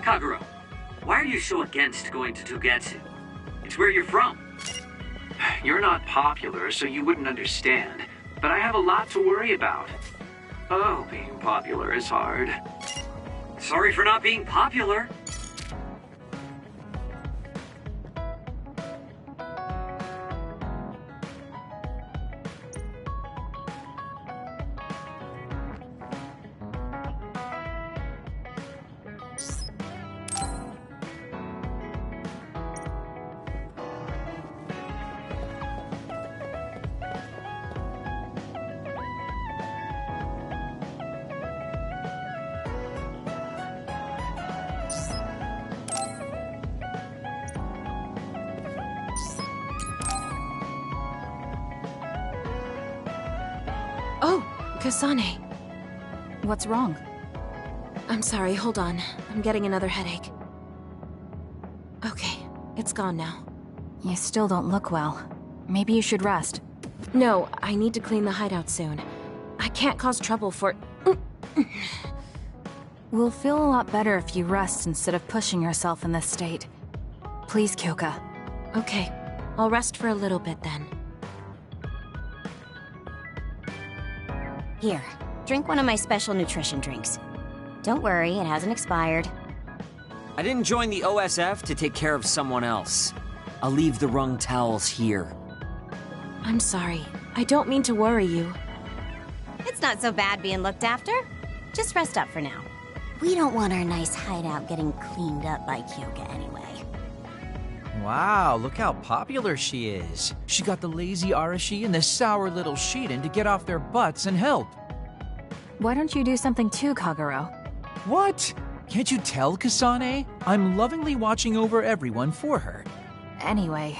Kagura, why are you so against going to Togetsu? It's where you're from. You're not popular, so you wouldn't understand. But I have a lot to worry about. Oh, being popular is hard. Sorry for not being popular. Oh, Kasane. What's wrong? I'm sorry, hold on. I'm getting another headache. Okay, it's gone now. You still don't look well. Maybe you should rest. No, I need to clean the hideout soon. I can't cause trouble for... We'll feel a lot better if you rest instead of pushing yourself in this state. Please, Kyoka. Okay, I'll rest for a little bit then. Here, drink one of my special nutrition drinks. Don't worry, it hasn't expired. I didn't join the OSF to take care of someone else. I'll leave the wrung towels here. I'm sorry. I don't mean to worry you. It's not so bad being looked after. Just rest up for now. We don't want our nice hideout getting cleaned up by Kyoka anyway. Wow, look how popular she is. She got the lazy Arashi and the sour little Shiden to get off their butts and help. Why don't you do something too, Kagero? What? Can't you tell, Kasane? I'm lovingly watching over everyone for her. Anyway,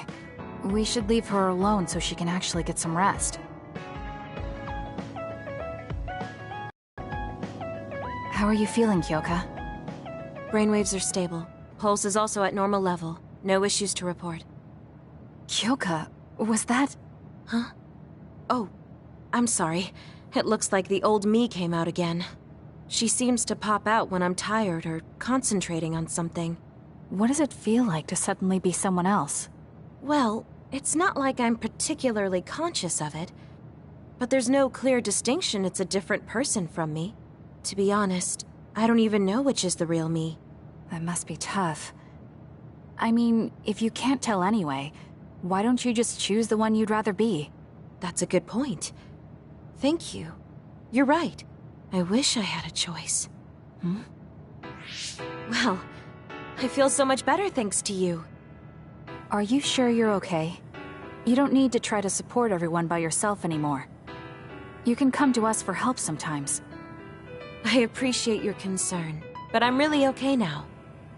we should leave her alone so she can actually get some rest. How are you feeling, Kyoka? Brainwaves are stable. Pulse is also at normal level. No issues to report. Kyoka, was that... Huh? Oh, I'm sorry. It looks like the old me came out again. She seems to pop out when I'm tired or concentrating on something. What does it feel like to suddenly be someone else? Well, it's not like I'm particularly conscious of it. But there's no clear distinction it's a different person from me. To be honest, I don't even know which is the real me. That must be tough. I mean, if you can't tell anyway, why don't you just choose the one you'd rather be? That's a good point. Thank you. You're right. I wish I had a choice. Hmm? Well, I feel so much better thanks to you. Are you sure you're okay? You don't need to try to support everyone by yourself anymore. You can come to us for help sometimes. I appreciate your concern, but I'm really okay now.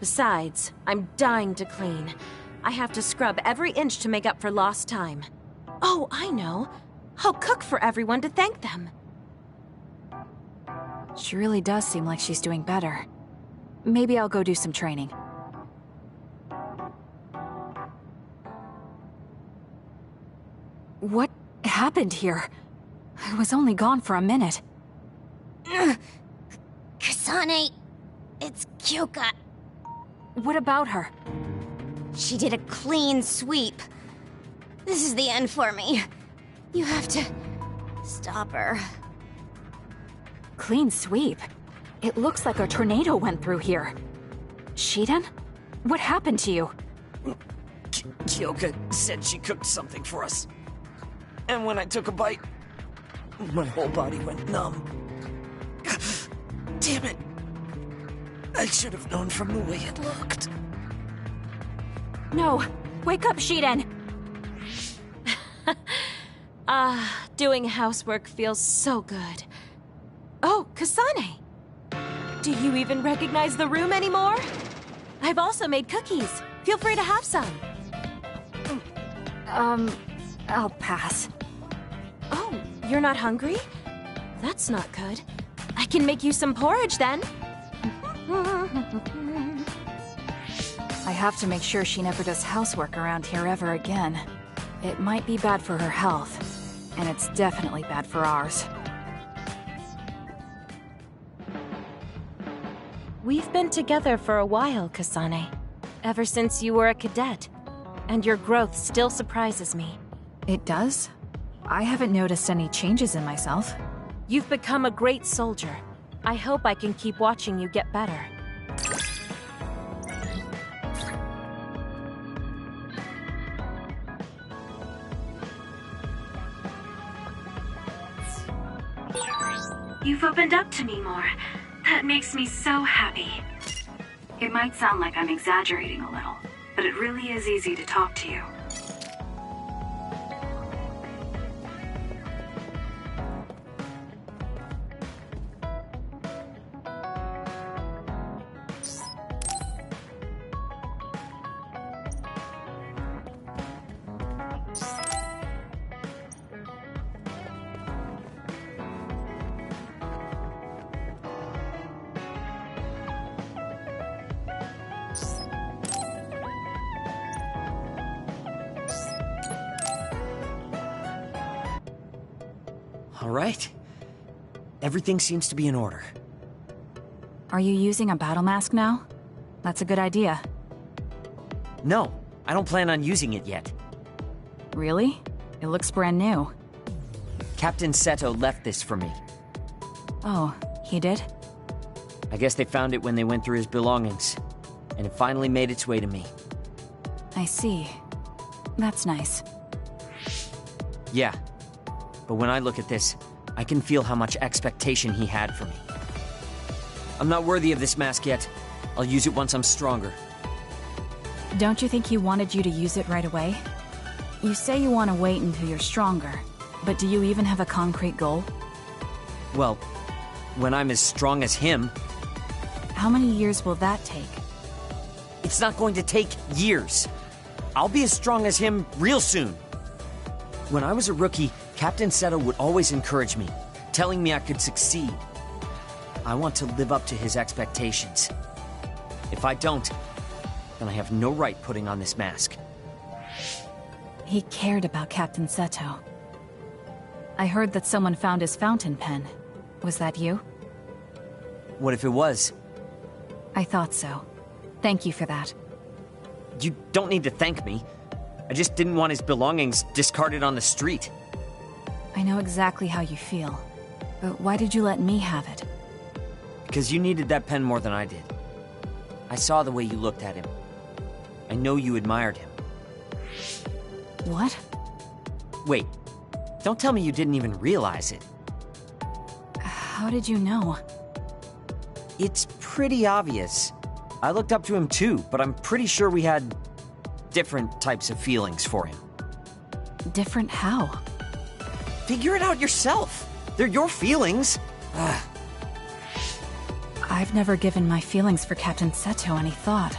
Besides, I'm dying to clean. I have to scrub every inch to make up for lost time. Oh, I know. I'll cook for everyone to thank them. She really does seem like she's doing better. Maybe I'll go do some training. What happened here? I was only gone for a minute. Kasane, it's Kyoka. What about her? She did a clean sweep. This is the end for me. You have to stop her. Clean sweep? It looks like a tornado went through here. Shiden? What happened to you? Kyoka said she cooked something for us. And when I took a bite, my whole body went numb. Damn it. I should have known from the way it looked. No! Wake up, Shiden! Doing housework feels so good. Oh, Kasane! Do you even recognize the room anymore? I've also made cookies. Feel free to have some. I'll pass. Oh, you're not hungry? That's not good. I can make you some porridge then. I have to make sure she never does housework around here ever again. It might be bad for her health, and it's definitely bad for ours. We've been together for a while, Kasane. Ever since you were a cadet. And your growth still surprises me. It does? I haven't noticed any changes in myself. You've become a great soldier. I hope I can keep watching you get better. You've opened up to me more. That makes me so happy. It might sound like I'm exaggerating a little, but it really is easy to talk to you. All right. Everything seems to be in order. Are you using a battle mask now? That's a good idea. No, I don't plan on using it yet. Really? It looks brand new. Captain Seto left this for me. Oh, he did? I guess they found it when they went through his belongings, and it finally made its way to me. I see. That's nice. Yeah. But when I look at this, I can feel how much expectation he had for me. I'm not worthy of this mask yet. I'll use it once I'm stronger. Don't you think he wanted you to use it right away? You say you want to wait until you're stronger, but do you even have a concrete goal? Well, when I'm as strong as him... How many years will that take? It's not going to take years. I'll be as strong as him real soon. When I was a rookie, Captain Seto would always encourage me, telling me I could succeed. I want to live up to his expectations. If I don't, then I have no right putting on this mask. He cared about Captain Seto. I heard that someone found his fountain pen. Was that you? What if it was? I thought so. Thank you for that. You don't need to thank me. I just didn't want his belongings discarded on the street. I know exactly how you feel. But why did you let me have it? Because you needed that pen more than I did. I saw the way you looked at him. I know you admired him. What? Wait. Don't tell me you didn't even realize it. How did you know? It's pretty obvious. I looked up to him too, but I'm pretty sure we had different types of feelings for him. Different how? Figure it out yourself. They're your feelings. I've never given my feelings for Captain Seto any thought.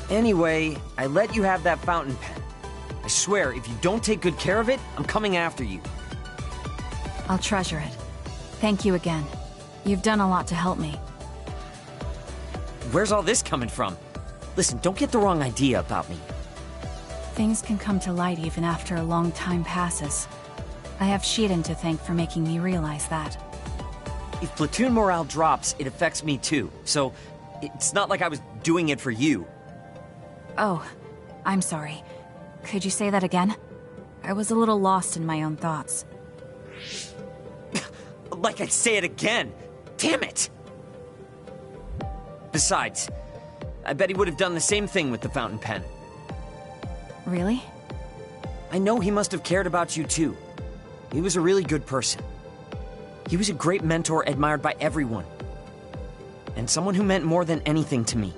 Anyway, I let you have that fountain pen. I swear, if you don't take good care of it, I'm coming after you. I'll treasure it. Thank you again. You've done a lot to help me. Where's all this coming from? Listen, don't get the wrong idea about me. Things can come to light even after a long time passes. I have Shiden to thank for making me realize that. If platoon morale drops, it affects me too. So, it's not like I was doing it for you. Oh, I'm sorry. Could you say that again? I was a little lost in my own thoughts. Like I'd say it again! Damn it! Besides, I bet he would have done the same thing with the fountain pen. Really? I know he must have cared about you too. He was a really good person. He was a great mentor admired by everyone. And someone who meant more than anything to me.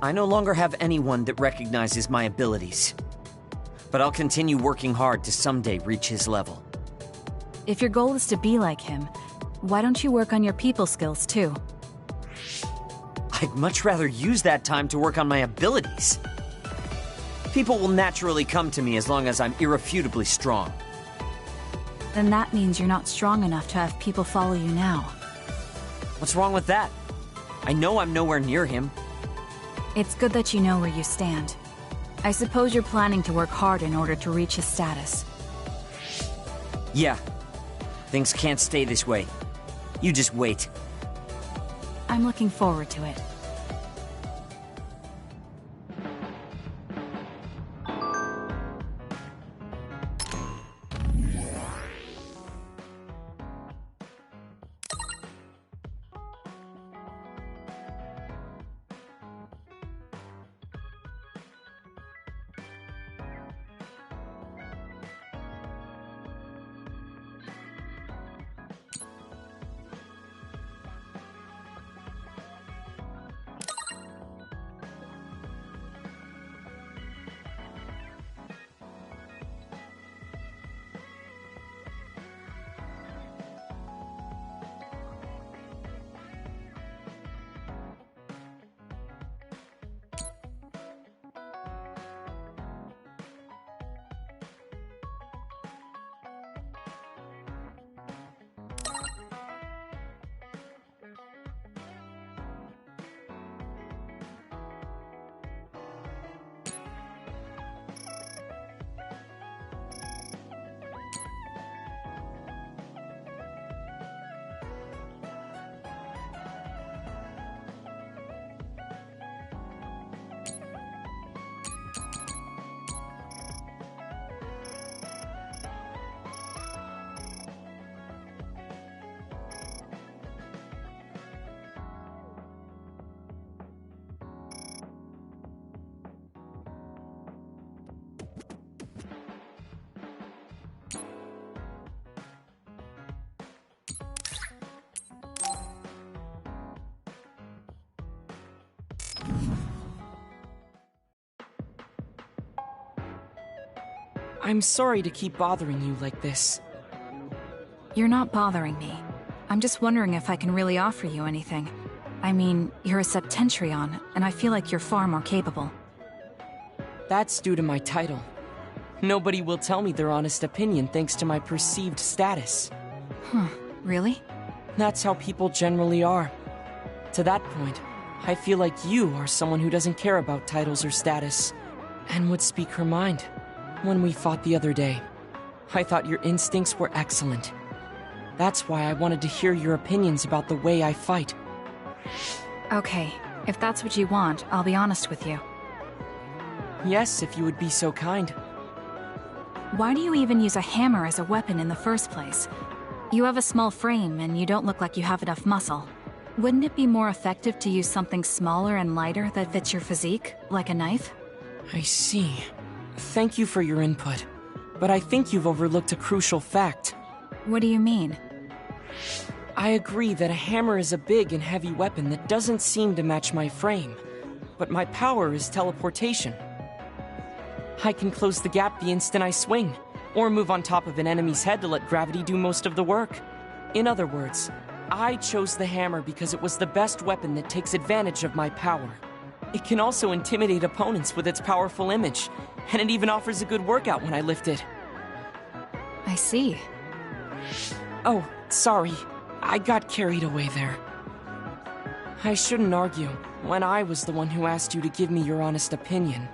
I no longer have anyone that recognizes my abilities. But I'll continue working hard to someday reach his level. If your goal is to be like him, why don't you work on your people skills too? I'd much rather use that time to work on my abilities. People will naturally come to me as long as I'm irrefutably strong. Then that means you're not strong enough to have people follow you now. What's wrong with that? I know I'm nowhere near him. It's good that you know where you stand. I suppose you're planning to work hard in order to reach his status. Yeah. Things can't stay this way. You just wait. I'm looking forward to it. I'm sorry to keep bothering you like this. You're not bothering me. I'm just wondering if I can really offer you anything. I mean, you're a Septentrion, and I feel like you're far more capable. That's due to my title. Nobody will tell me their honest opinion thanks to my perceived status. Huh, really? That's how people generally are. To that point, I feel like you are someone who doesn't care about titles or status, and would speak her mind. When we fought the other day, I thought your instincts were excellent. That's why I wanted to hear your opinions about the way I fight. Okay, if that's what you want, I'll be honest with you. Yes, if you would be so kind. Why do you even use a hammer as a weapon in the first place? You have a small frame, and you don't look like you have enough muscle. Wouldn't it be more effective to use something smaller and lighter that fits your physique, like a knife? I see. Thank you for your input, but I think you've overlooked a crucial fact. What do you mean? I agree that a hammer is a big and heavy weapon that doesn't seem to match my frame, but my power is teleportation. I can close the gap the instant I swing, or move on top of an enemy's head to let gravity do most of the work. In other words, I chose the hammer because it was the best weapon that takes advantage of my power. It can also intimidate opponents with its powerful image, and it even offers a good workout when I lift it. I see. Oh, sorry. I got carried away there. I shouldn't argue, when I was the one who asked you to give me your honest opinion.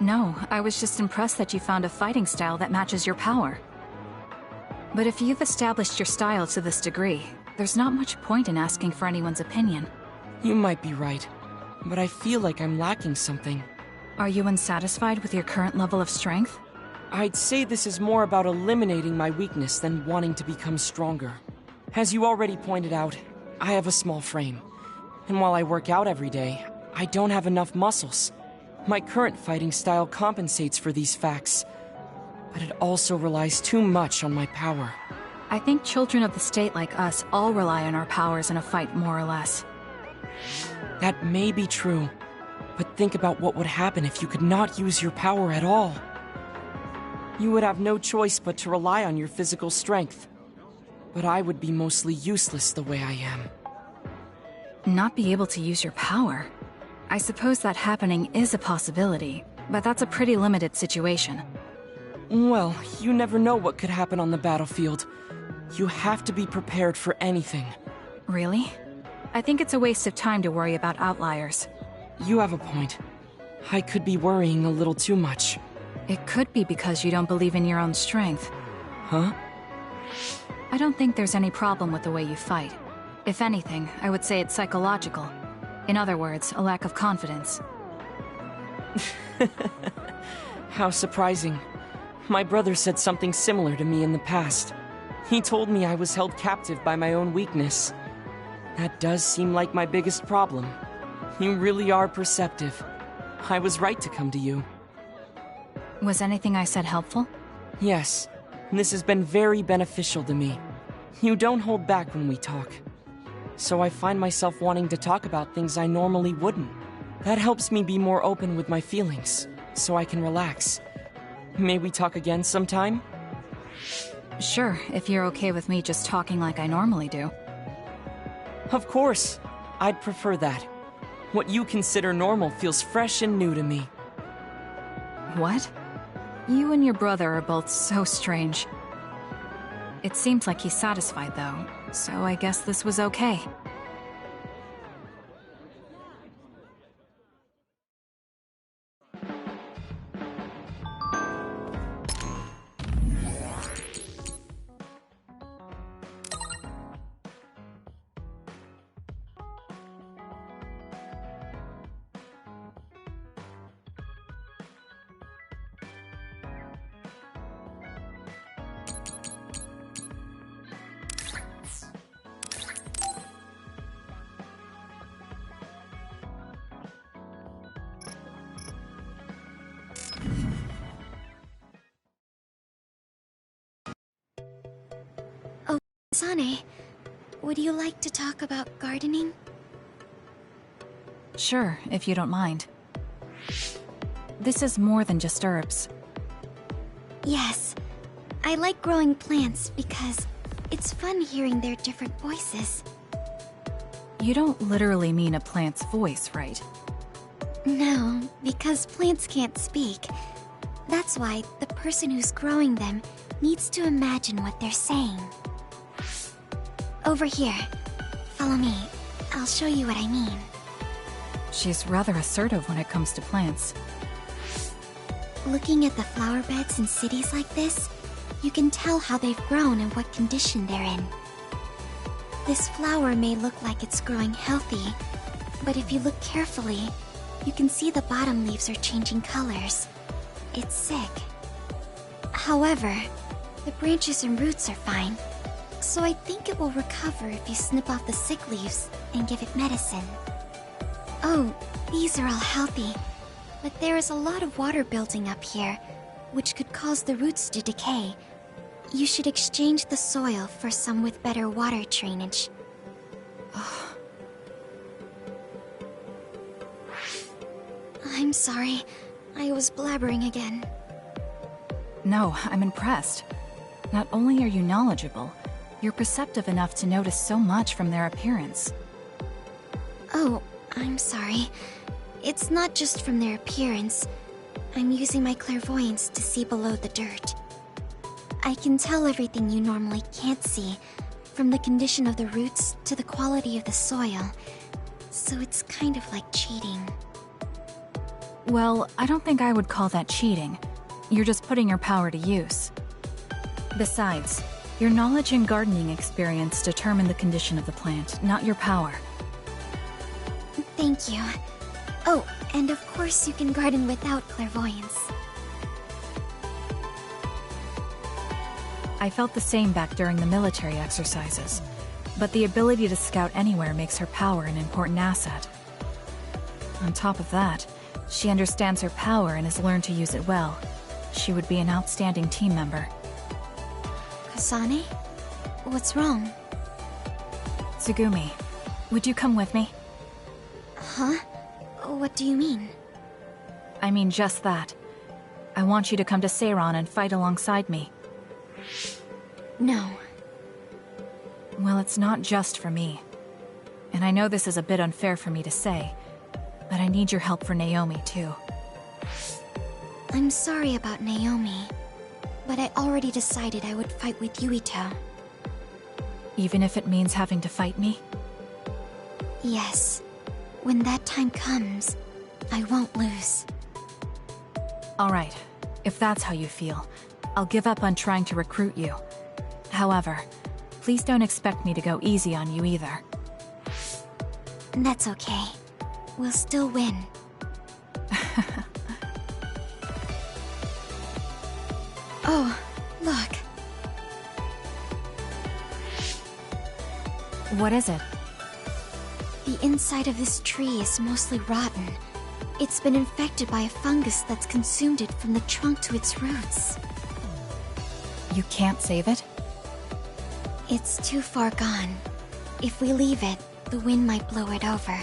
No, I was just impressed that you found a fighting style that matches your power. But if you've established your style to this degree, there's not much point in asking for anyone's opinion. You might be right, but I feel like I'm lacking something. Are you unsatisfied with your current level of strength? I'd say this is more about eliminating my weakness than wanting to become stronger. As you already pointed out, I have a small frame. And while I work out every day, I don't have enough muscles. My current fighting style compensates for these facts, but it also relies too much on my power. I think children of the state like us all rely on our powers in a fight, more or less. That may be true, but think about what would happen if you could not use your power at all. You would have no choice but to rely on your physical strength. But I would be mostly useless the way I am. Not be able to use your power? I suppose that happening is a possibility, but that's a pretty limited situation. Well, you never know what could happen on the battlefield. You have to be prepared for anything. Really? I think it's a waste of time to worry about outliers. You have a point. I could be worrying a little too much. It could be because you don't believe in your own strength. Huh? I don't think there's any problem with the way you fight. If anything, I would say it's psychological. In other words, a lack of confidence. How surprising. My brother said something similar to me in the past. He told me I was held captive by my own weakness. That does seem like my biggest problem. You really are perceptive. I was right to come to you. Was anything I said helpful? Yes, this has been very beneficial to me. You don't hold back when we talk. So I find myself wanting to talk about things I normally wouldn't. That helps me be more open with my feelings, so I can relax. May we talk again sometime? Sure, if you're okay with me just talking like I normally do. Of course. I'd prefer that. What you consider normal feels fresh and new to me. What? You and your brother are both so strange. It seems like he's satisfied, though, so I guess this was okay. Kasane, would you like to talk about gardening? Sure, if you don't mind. This is more than just herbs. Yes. I like growing plants because it's fun hearing their different voices. You don't literally mean a plant's voice, right? No, because plants can't speak. That's why the person who's growing them needs to imagine what they're saying. Over here. Follow me. I'll show you what I mean. She's rather assertive when it comes to plants. Looking at the flower beds in cities like this, you can tell how they've grown and what condition they're in. This flower may look like it's growing healthy, but if you look carefully, you can see the bottom leaves are changing colors. It's sick. However, the branches and roots are fine, so I think it will recover if you snip off the sick leaves and give it medicine. Oh, these are all healthy, but there is a lot of water building up here, which could cause the roots to decay. You should exchange the soil for some with better water drainage. I'm sorry. I was blabbering again. No, I'm impressed. Not only are you knowledgeable, you're perceptive enough to notice so much from their appearance. Oh, I'm sorry. It's not just from their appearance. I'm using my clairvoyance to see below the dirt. I can tell everything you normally can't see, from the condition of the roots to the quality of the soil. So it's kind of like cheating. Well, I don't think I would call that cheating. You're just putting your power to use. Besides, your knowledge and gardening experience determine the condition of the plant, not your power. Thank you. Oh, and of course you can garden without clairvoyance. I felt the same back during the military exercises, but the ability to scout anywhere makes her power an important asset. On top of that, she understands her power and has learned to use it well. She would be an outstanding team member. Kasane? What's wrong? Tsugumi, would you come with me? Huh? What do you mean? I mean just that. I want you to come to Seiran and fight alongside me. No. Well, it's not just for me. And I know this is a bit unfair for me to say, but I need your help for Naomi, too. I'm sorry about Naomi, but I already decided I would fight with Yuito. Even if it means having to fight me? Yes. When that time comes, I won't lose. Alright, if that's how you feel, I'll give up on trying to recruit you. However, please don't expect me to go easy on you either. That's okay. We'll still win. Oh, look. What is it? The inside of this tree is mostly rotten. It's been infected by a fungus that's consumed it from the trunk to its roots. You can't save it? It's too far gone. If we leave it, the wind might blow it over.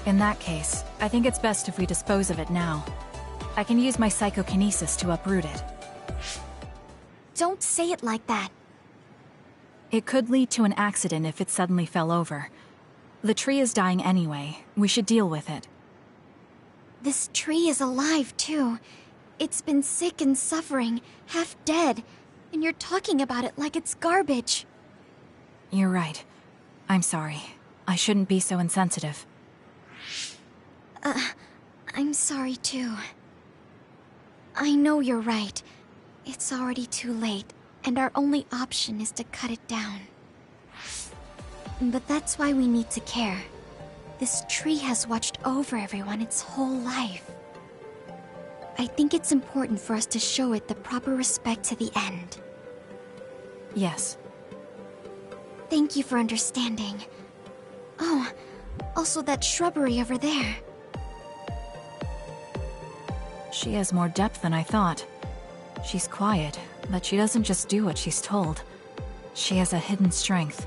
In that case, I think it's best if we dispose of it now. I can use my psychokinesis to uproot it. Don't say it like that. It could lead to an accident if it suddenly fell over. The tree is dying anyway. We should deal with it. This tree is alive, too. It's been sick and suffering, half dead, and you're talking about it like it's garbage. You're right. I'm sorry. I shouldn't be so insensitive. I'm sorry, too. I know you're right. It's already too late, and our only option is to cut it down. But that's why we need to care. This tree has watched over everyone its whole life. I think it's important for us to show it the proper respect to the end. Yes. Thank you for understanding. Oh, also that shrubbery over there. She has more depth than I thought. She's quiet, but she doesn't just do what she's told. She has a hidden strength.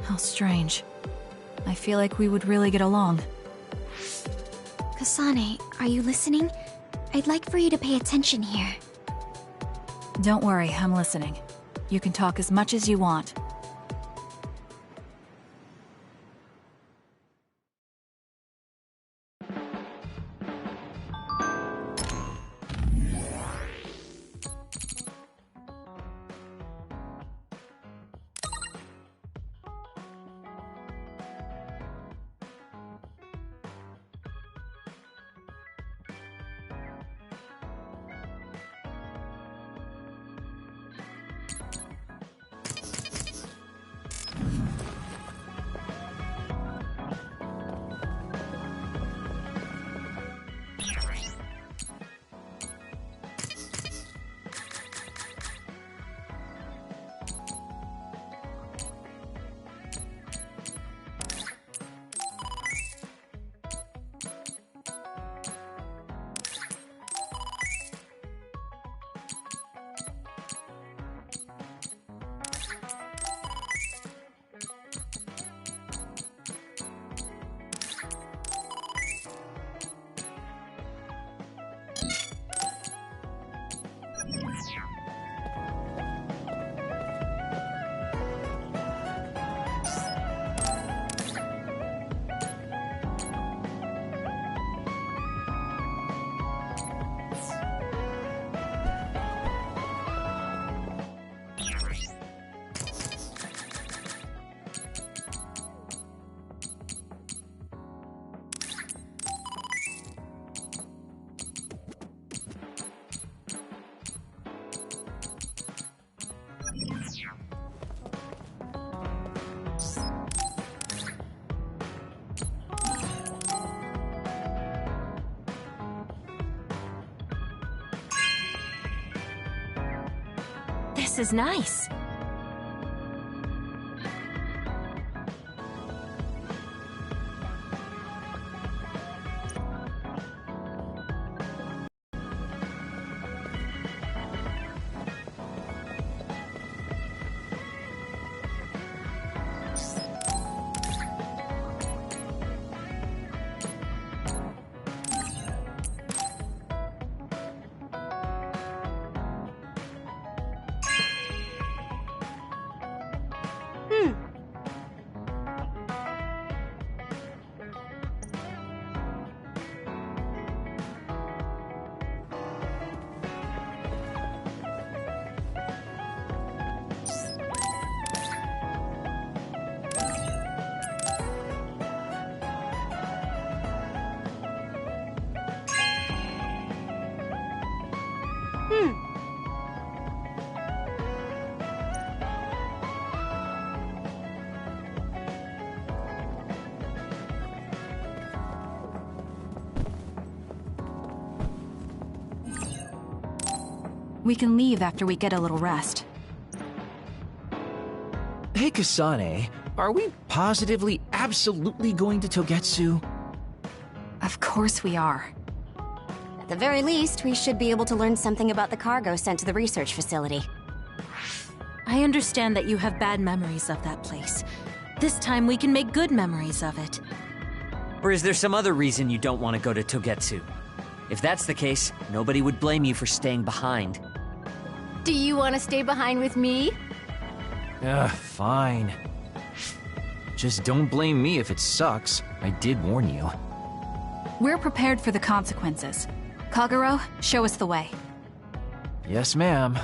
How strange. I feel like we would really get along. Kasane, are you listening? I'd like for you to pay attention here. Don't worry, I'm listening. You can talk as much as you want. This is nice. We can leave after we get a little rest. Hey, Kasane, are we positively, absolutely going to Togetsu? Of course we are. At the very least, we should be able to learn something about the cargo sent to the research facility. I understand that you have bad memories of that place. This time we can make good memories of it. Or is there some other reason you don't want to go to Togetsu? If that's the case, nobody would blame you for staying behind. Do you want to stay behind with me? Fine. Just don't blame me if it sucks. I did warn you. We're prepared for the consequences. Kagero, show us the way. Yes, ma'am.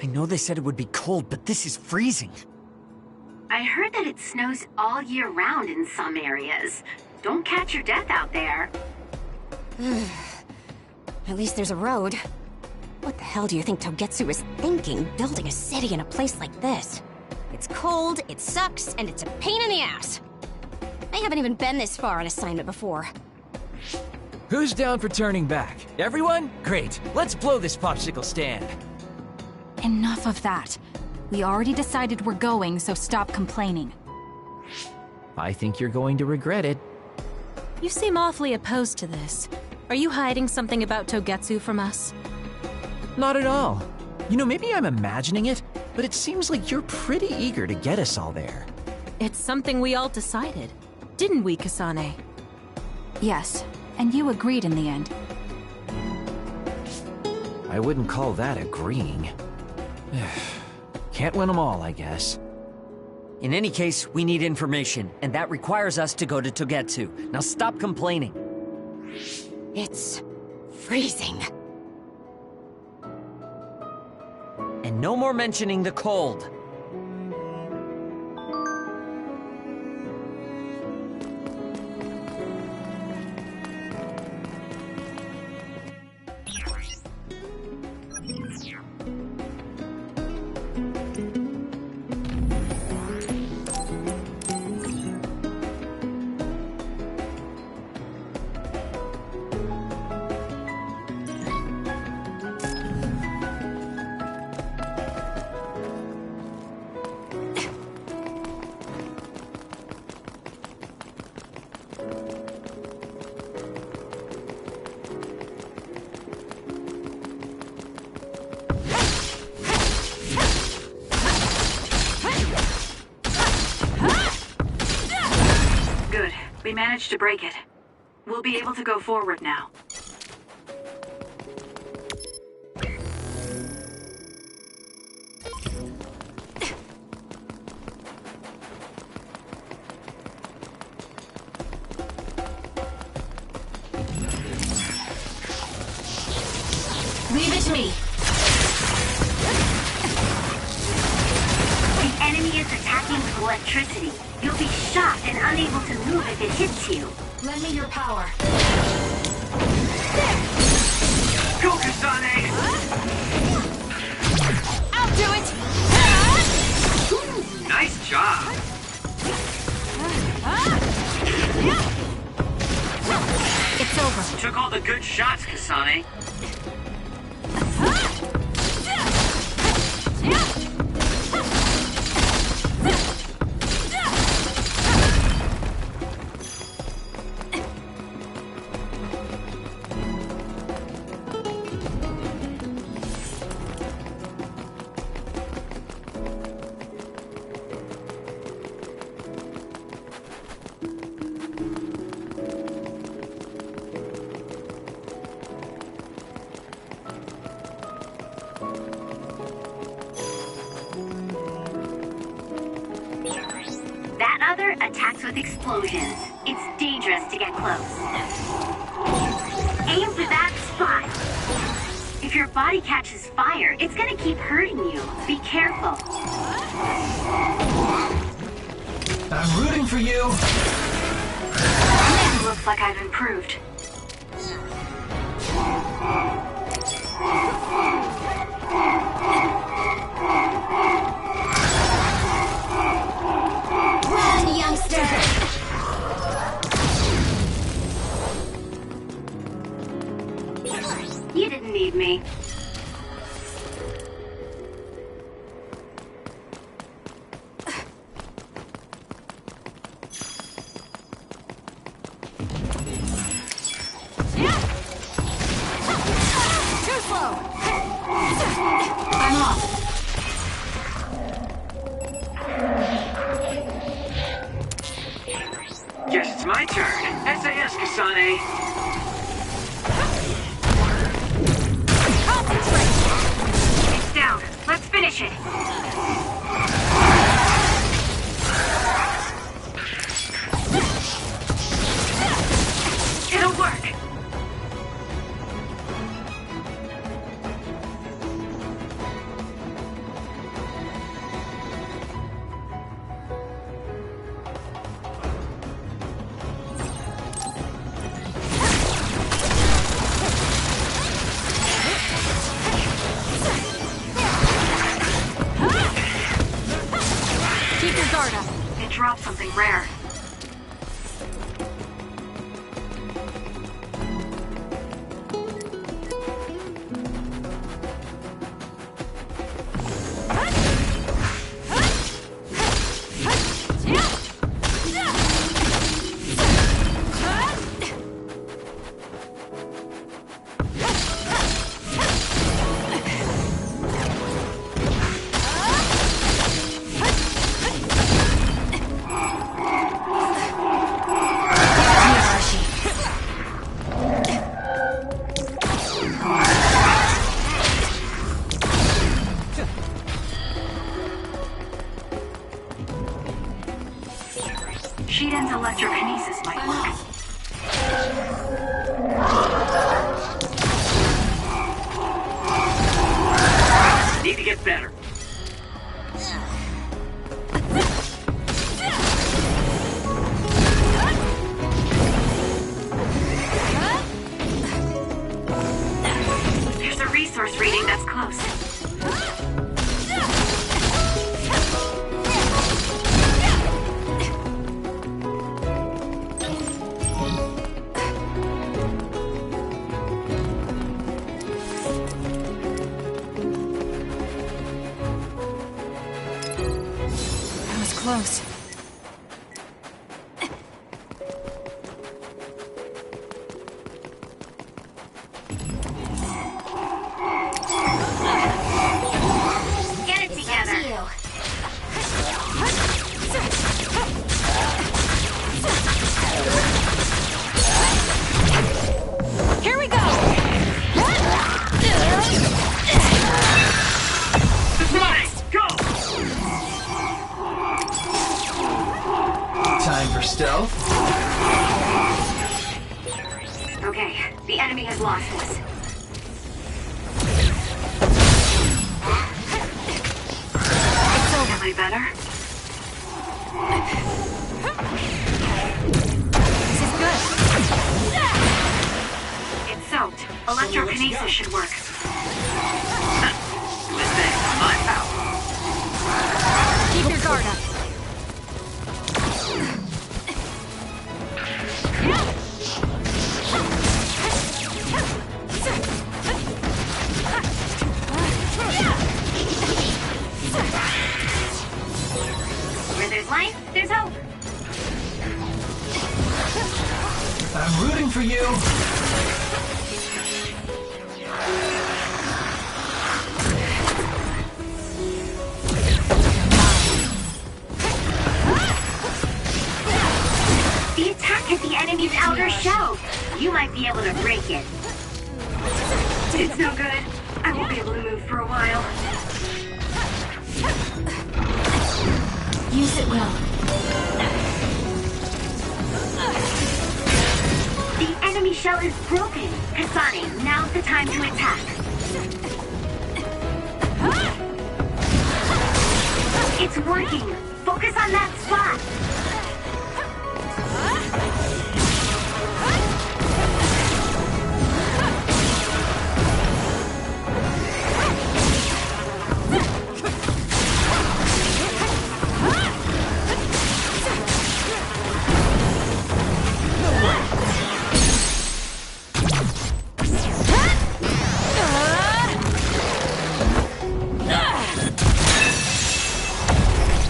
I know they said it would be cold, but this is freezing. I heard that it snows all year round in some areas. Don't catch your death out there. At least there's a road. What the hell do you think Togetsu is thinking, building a city in a place like this? It's cold, it sucks, and it's a pain in the ass. I haven't even been this far on assignment before. Who's down for turning back? Everyone? Great. Let's blow this popsicle stand. Enough of that. We already decided we're going, so stop complaining. I think you're going to regret it. You seem awfully opposed to this. Are you hiding something about Togetsu from us? Not at all. You know, maybe I'm imagining it, but it seems like you're pretty eager to get us all there. It's something we all decided. Didn't we, Kasane? Yes, and you agreed in the end. I wouldn't call that agreeing. Can't win them all, I guess. In any case, we need information, and that requires us to go to Togetsu. Now stop complaining. It's freezing. And no more mentioning the cold. Good. We managed to break it. We'll be able to go forward now. Leave it to me. The enemy is attacking with electricity. You'll be shocked and unable to move if it hits you. Lend me your power. Go, Kasane! I'll do it! Nice job! It's over. Took all the good shots, Kasane. That other attacks with explosions. It's dangerous to get close. Aim for that spot. If your body catches fire, it's gonna keep hurting you. Be careful. I'm rooting for you! It looks like I've improved. Run, youngster! You didn't need me. Too slow! I'm off. Guess it's my turn. SAS, Kasane. It's down. Let's finish it. It'll work. Keep your guard up. It dropped something rare. Shiden's electrokinesis might work. Need to get better. There's a resource reading that's close. That was close. Get it together. Here we go! Go! Time for stealth. Okay, the enemy has lost us. Am I better? This is good. It's soaked. Electrokinesis should work. Listen, my power. Keep your guard up. Where there's life, there's hope. I'm rooting for you! The attack hit the enemy's outer shell. You might be able to break it. It's no good. I won't be able to move for a while. Use it well. The enemy shell is broken. Kasane, now's the time to attack. It's working. Focus on that spot!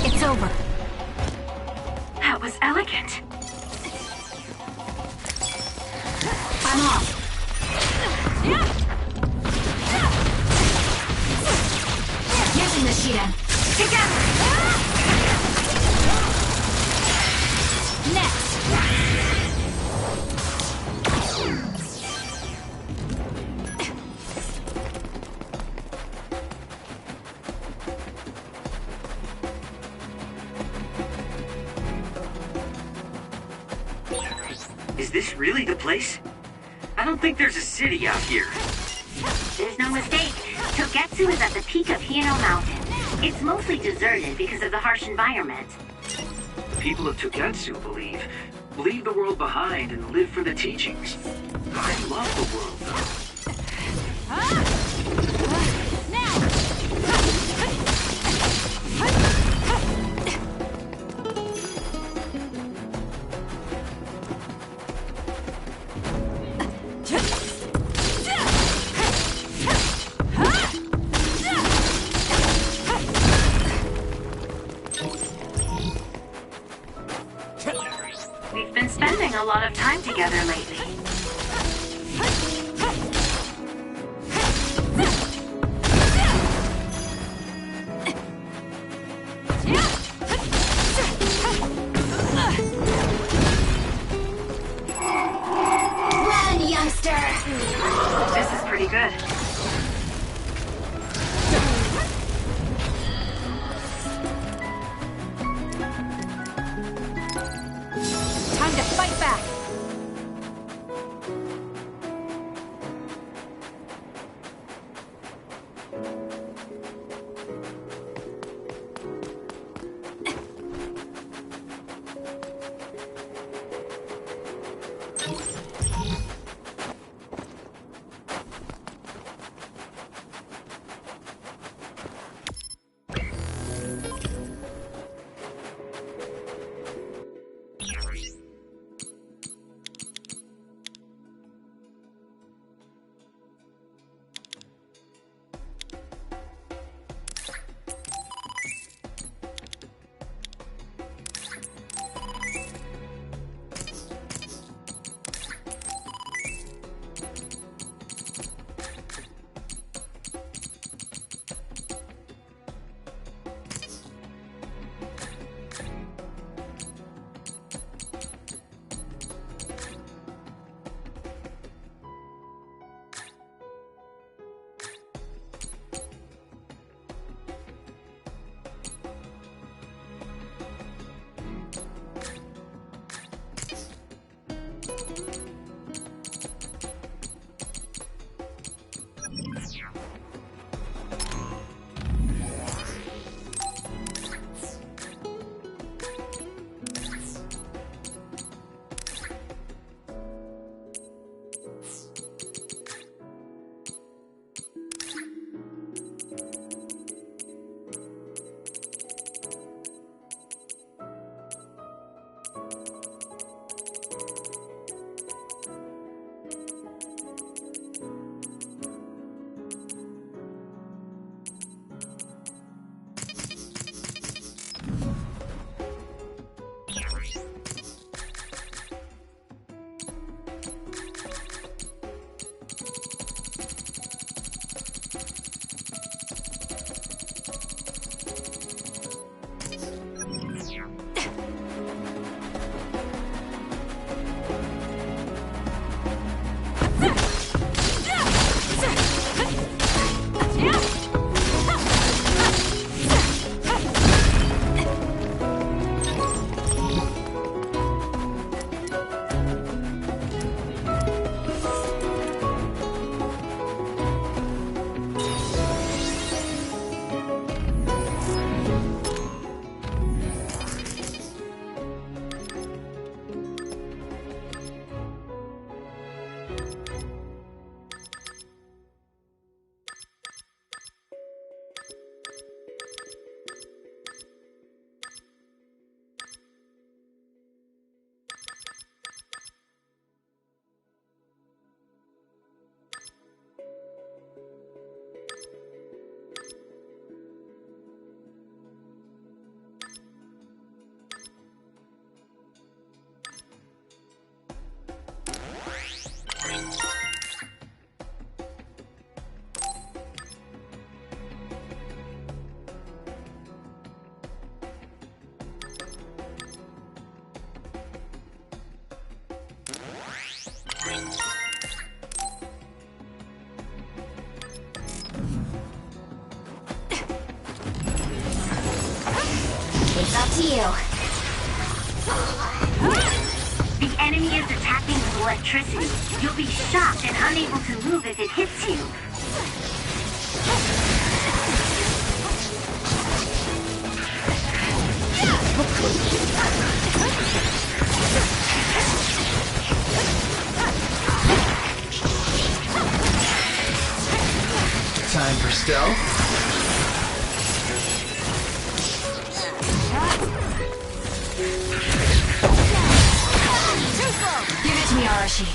It's over. That was elegant. I'm off. Using the Shiden. Together! Next. Is this really the place? I don't think there's a city out here. There's no mistake. Togetsu is at the peak of Hino Mountain. It's mostly deserted because of the harsh environment. People of Togetsu leave the world behind and live for the teachings. I love the world, though. We've been spending a lot of time together lately. Run, youngster! This is pretty good. Time to fight back. to you. The enemy is attacking with electricity. You'll be shocked and unable to move if it hits you. Time for stealth. Give it to me, Arashi.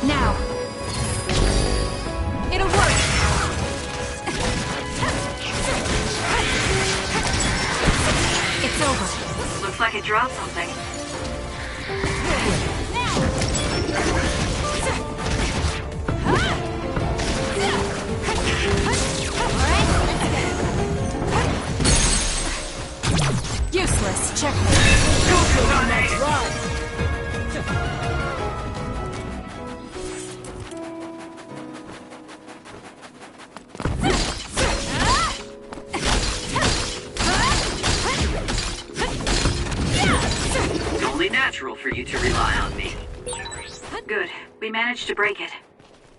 Now. It'll work. It's over. Looks like it dropped something. Useless. Checkmate. Go, Kasane! It's only natural for you to rely on me. Good. We managed to break it.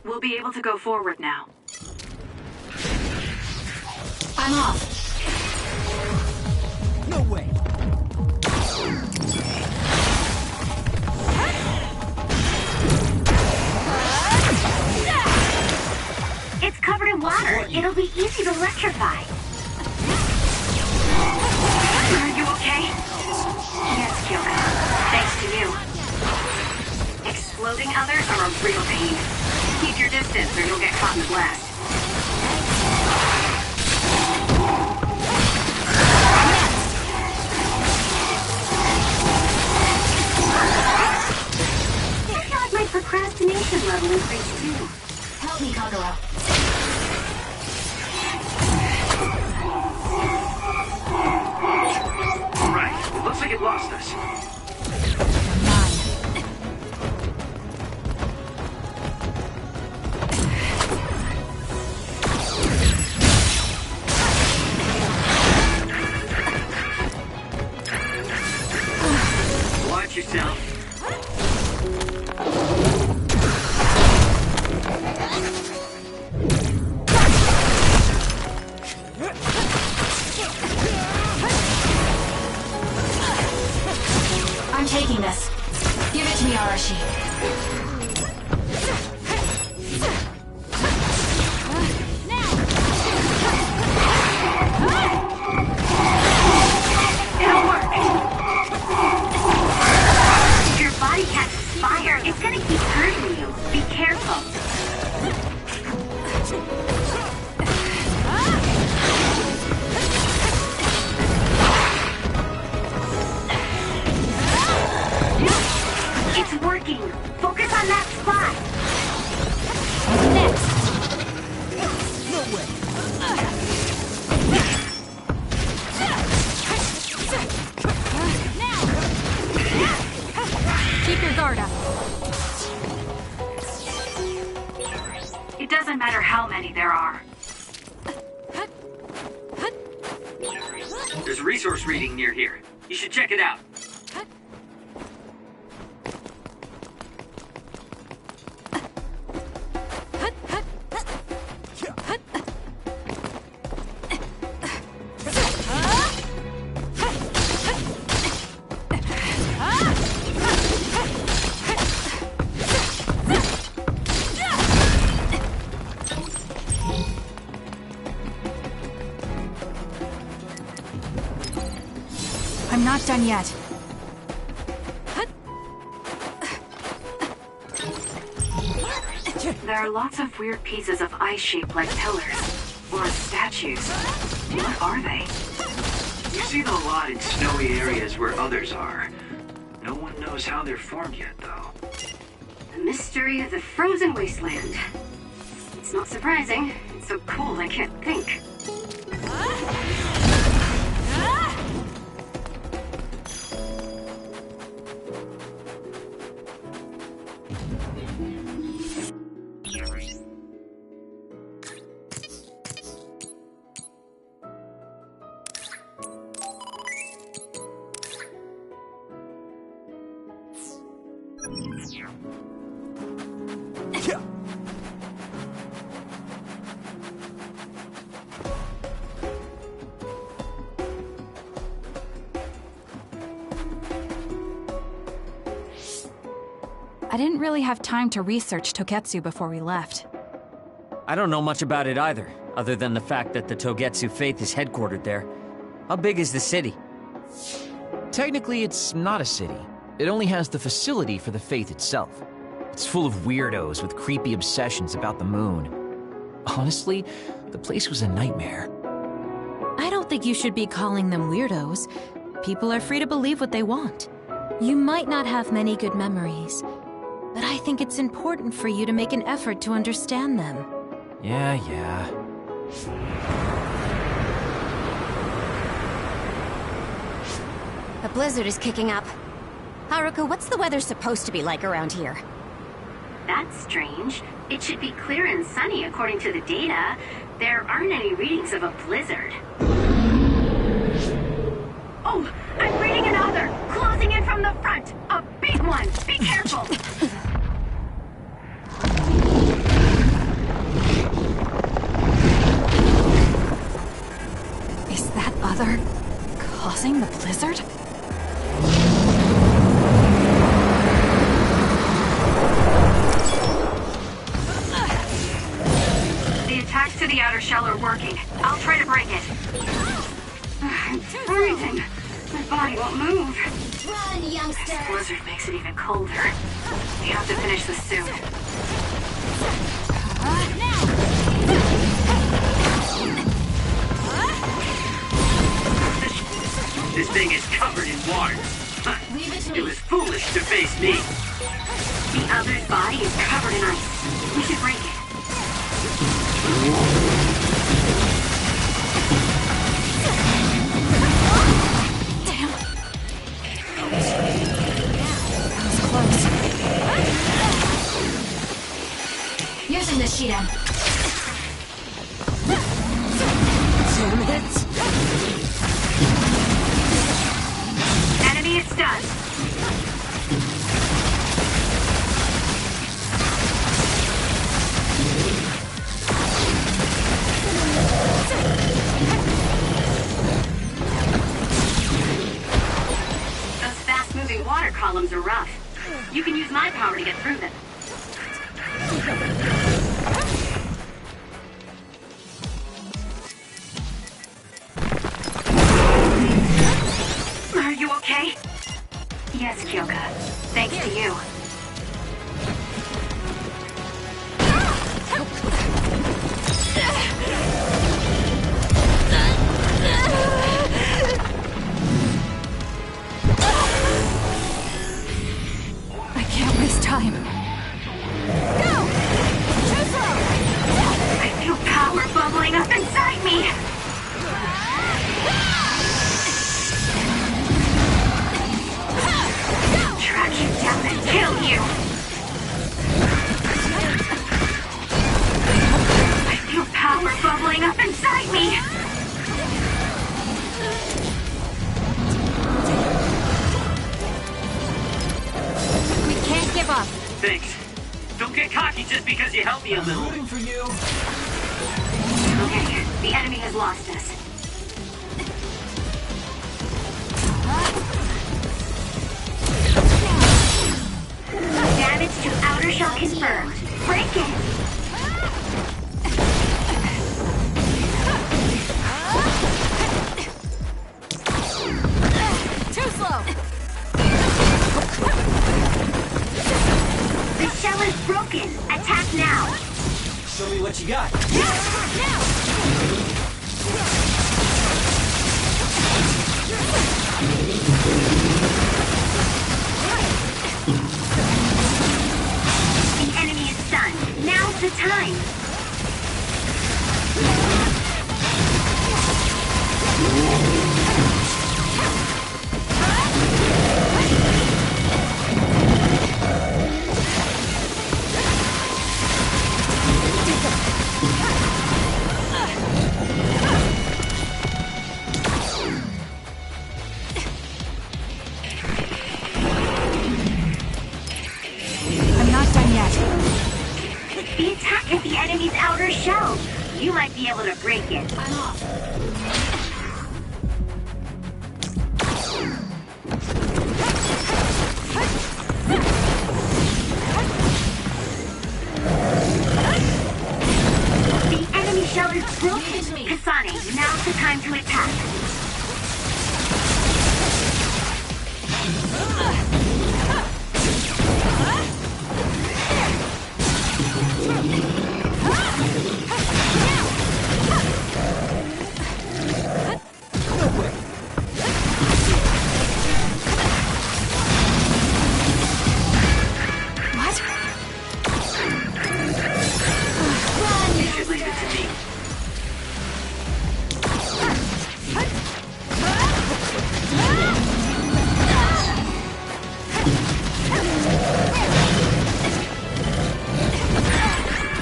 We'll be able to go forward now. I'm off. No way! It's covered in water. It'll be easy to electrify. Are you okay? Yes, Kyoko. Thanks to you. Exploding others are a real pain. Keep your distance or you'll get caught in the blast. I feel like my procrastination level increased too. Help me, Kagura. Right. Looks like it lost us. Watch yourself. I'm taking this. Give it to me, Arashi. It'll work. If your body catches fire, it's gonna keep hurting you. Be careful. It's working. Focus on that spot. Next. Keep your guard up. It doesn't matter how many there are. There's a resource reading near here. You should check it out. I'm not done yet. There are lots of weird pieces of ice shaped like pillars. Or statues. What are they? You see them a lot in snowy areas where others are. No one knows how they're formed yet, though. The mystery of the frozen wasteland. It's not surprising. It's so cold I can't think. I didn't really have time to research Togetsu before we left. I don't know much about it either, other than the fact that the Togetsu faith is headquartered there. How big is the city? Technically, it's not a city. It only has the facility for the faith itself. It's full of weirdos with creepy obsessions about the moon. Honestly, the place was a nightmare. I don't think you should be calling them weirdos. People are free to believe what they want. You might not have many good memories, but I think it's important for you to make an effort to understand them. Yeah. A blizzard is kicking up. Haruka, what's the weather supposed to be like around here? That's strange. It should be clear and sunny according to the data. There aren't any readings of a blizzard. Oh, I'm reading another! Closing in from the front! A big one! Be careful! Is that other causing the blizzard? The attacks to the outer shell are working. I'll try to break it. I'm freezing. My body won't move. Run, youngster! This blizzard makes it even colder. We have to finish this soon. This thing is covered in water. It was foolish to face me. The other's body is covered in ice. We should break it. Damn. That was close. Using the Shiden. Enemy is stunned. Those fast-moving water columns are rough. You can use my power to get through them. Are you okay? Yes, Kyoka. Thanks to you. I can't waste time. Go! Too slow! I feel power bubbling up inside me! Track you down and kill you! I feel power bubbling up inside me! We can't give up. Thanks. Don't get cocky just because you helped me a little. Rooting for you. Okay, the enemy has lost us. Damage to outer shell confirmed. Break it! Too slow! The shell is broken! Attack now! Show me what you got. The enemy is stunned. Now's the time! enemy's outer shell. You might be able to break it. I'm off. The enemy shell is broken. Kasane, now's the time to attack.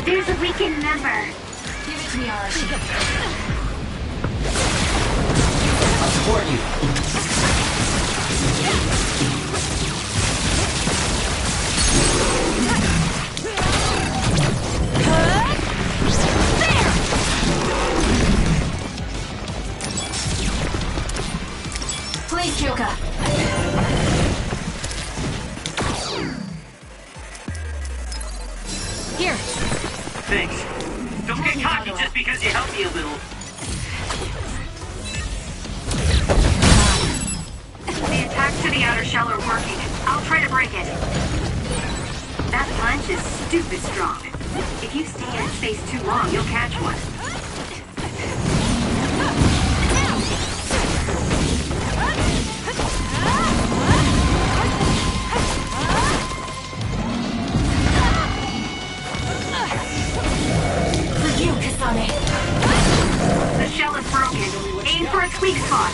There's a weakened member. Give it to me, Arashi. I'll support you. There! Please, Kyoka. Here. Thanks. Don't get cocky just because you helped me a little. The attacks to the outer shell are working. I'll try to break it. That punch is stupid strong. If you stay in space too long, you'll catch one. For you, Kasane. The shell is broken. Aim for its weak spot.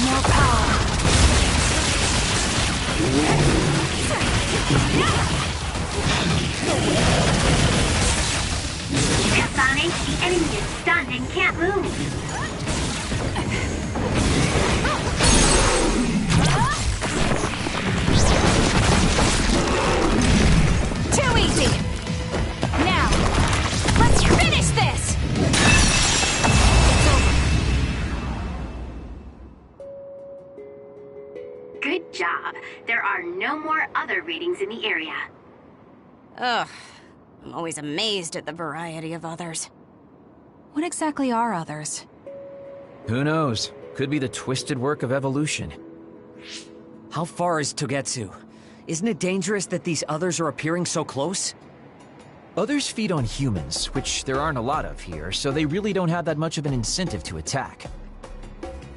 More power. Kasane, the enemy is stunned and can't move. Too easy. Now, let's finish this. It's over. Good job. There are no more other readings in the area. Ugh. I'm always amazed at the variety of others. What exactly are others? Who knows? Could be the twisted work of evolution. How far is Togetsu? Isn't it dangerous that these others are appearing so close? Others feed on humans, which there aren't a lot of here, so they really don't have that much of an incentive to attack.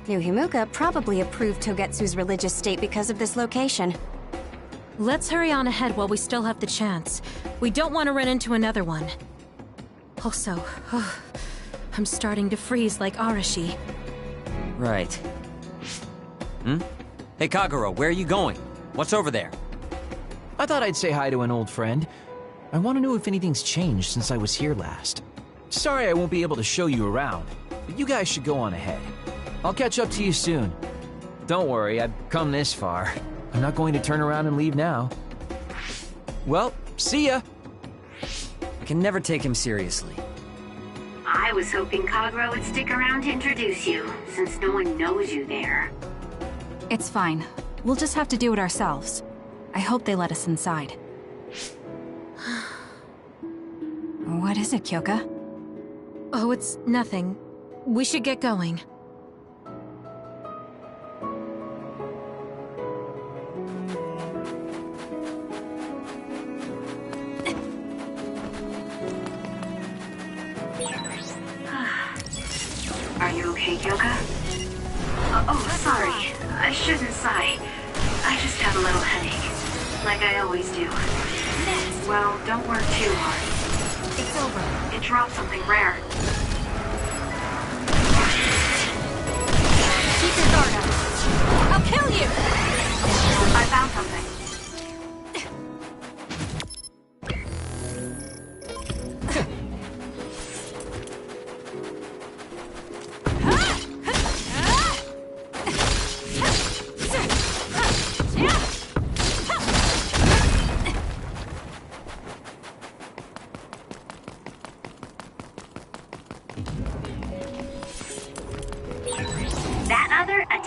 New Himuka probably approved Togetsu's religious state because of this location. Let's hurry on ahead while we still have the chance. We don't want to run into another one. Also, I'm starting to freeze like Arashi. Right. Hey, Kagero, where are you going? What's over there? I thought I'd say hi to an old friend. I want to know if anything's changed since I was here last. Sorry I won't be able to show you around, but you guys should go on ahead. I'll catch up to you soon. Don't worry, I've come this far. I'm not going to turn around and leave now. Well, see ya! I can never take him seriously. I was hoping Kagero would stick around to introduce you, since no one knows you there. It's fine. We'll just have to do it ourselves. I hope they let us inside. What is it, Kyoka? Oh, it's nothing. We should get going. Are you okay, Kyoka? Oh, sorry. I shouldn't sigh. I just have a little headache. Like I always do. Well, don't work too hard. It's over. It dropped something rare. Keep your guard up. I'll kill you! I found something.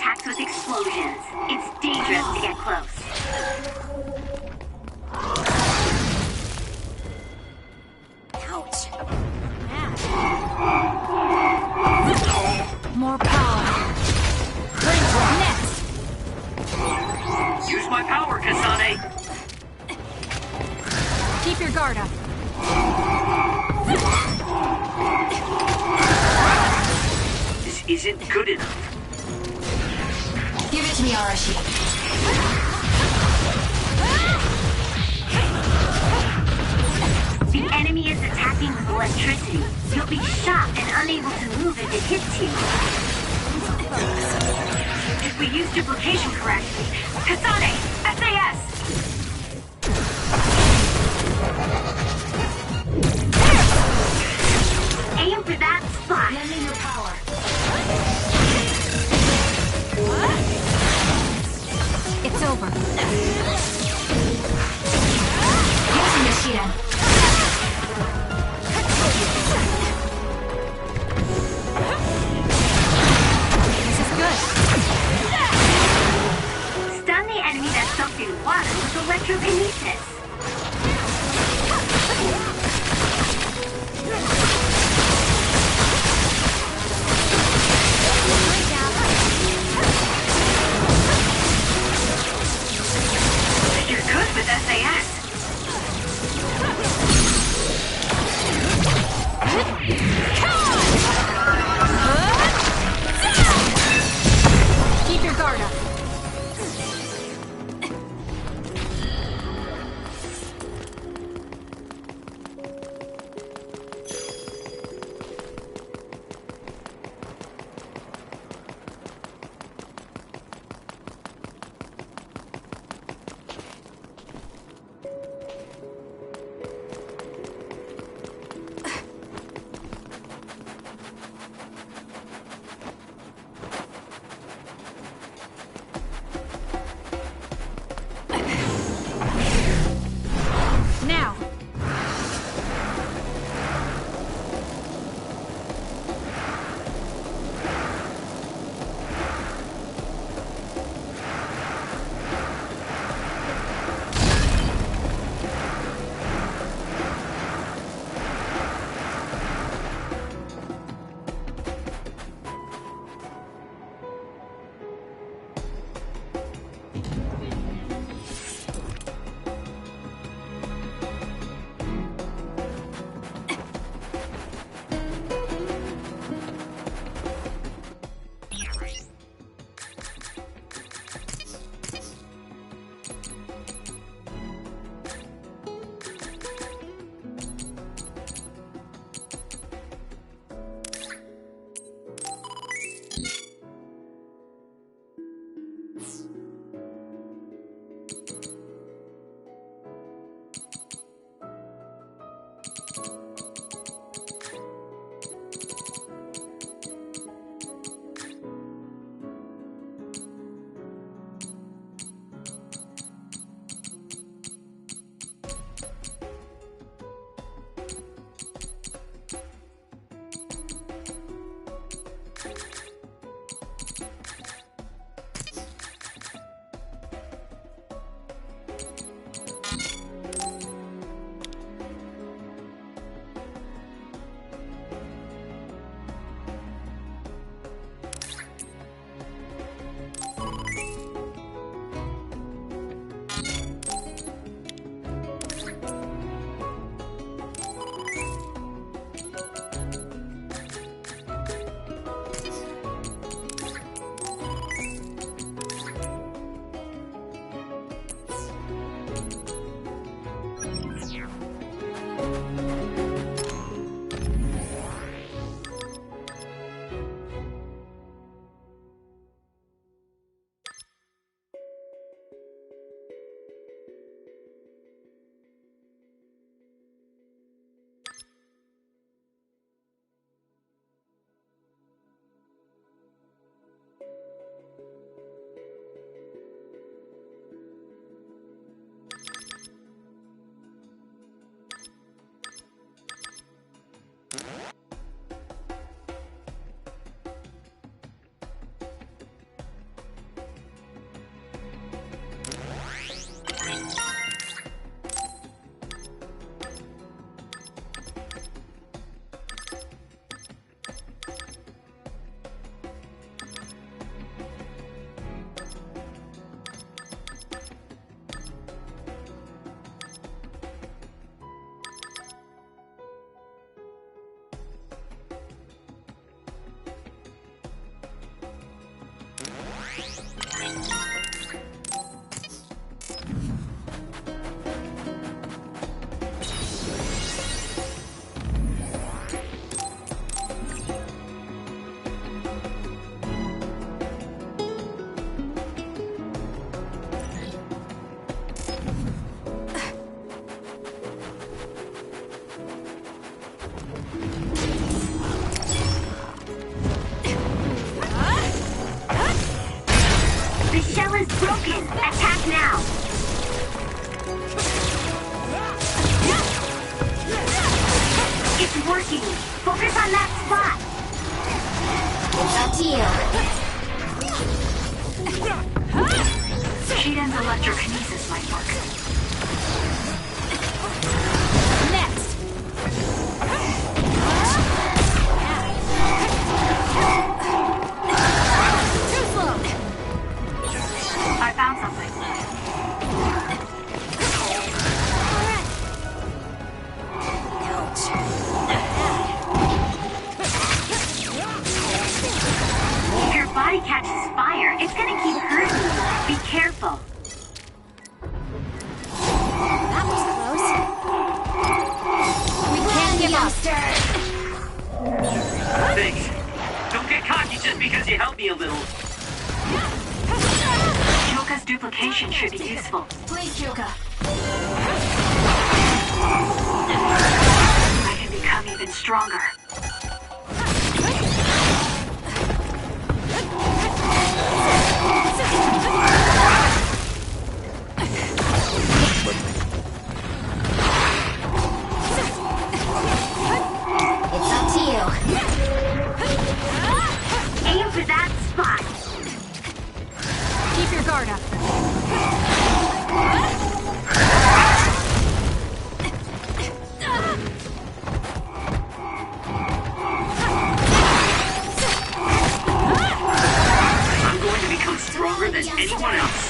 attacks with explosions. It's dangerous to get close. Ouch. More power. Next. Use my power, Kasane! Keep your guard up. This isn't good enough. Give it to me, Arashi. The enemy is attacking with electricity. You'll be shocked and unable to move if it hits you. If we use duplication correctly... Kasane! SAS! Aim for that spot. Lending your power. It's over. Using the Shiren. This is good. Stun the enemy that's soaked in water with electrokinesis. Broken! Attack now! It's working! Focus on that spot! It's up to you. Shiden's electrokinesis might work. Next! Too slow! I found something. If your body catches fire, it's gonna keep hurting you. Be careful. That was close. We can't give up. Thanks. Don't get cocky just because you helped me a little. Kyoka's duplication should be useful. Please, Kyoka. I can become even stronger. It's up to you. Aim for that spot. Keep your guard up. I'm going to become stronger than anyone else.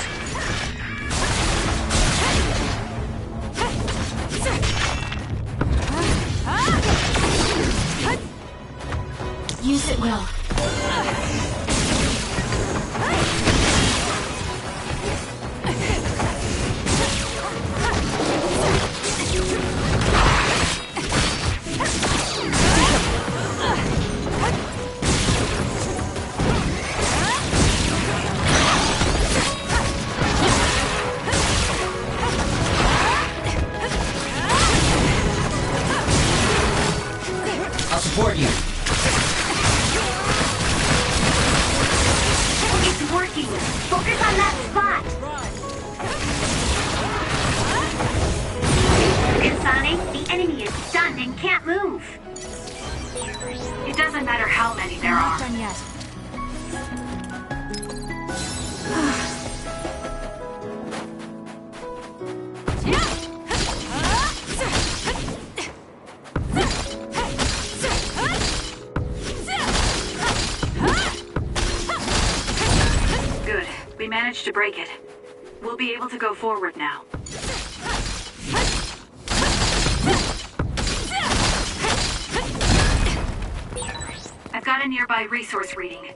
Use it well. I'll support you. It's working. Focus on that spot. Kasane, the enemy is stunned and can't move. It doesn't matter how many there Not are. done yet. Good. We managed to break it. We'll be able to go forward now. I've got a nearby resource reading.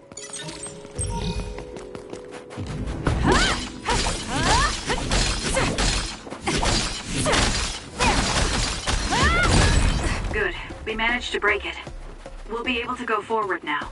Good. We managed to break it. We'll be able to go forward now.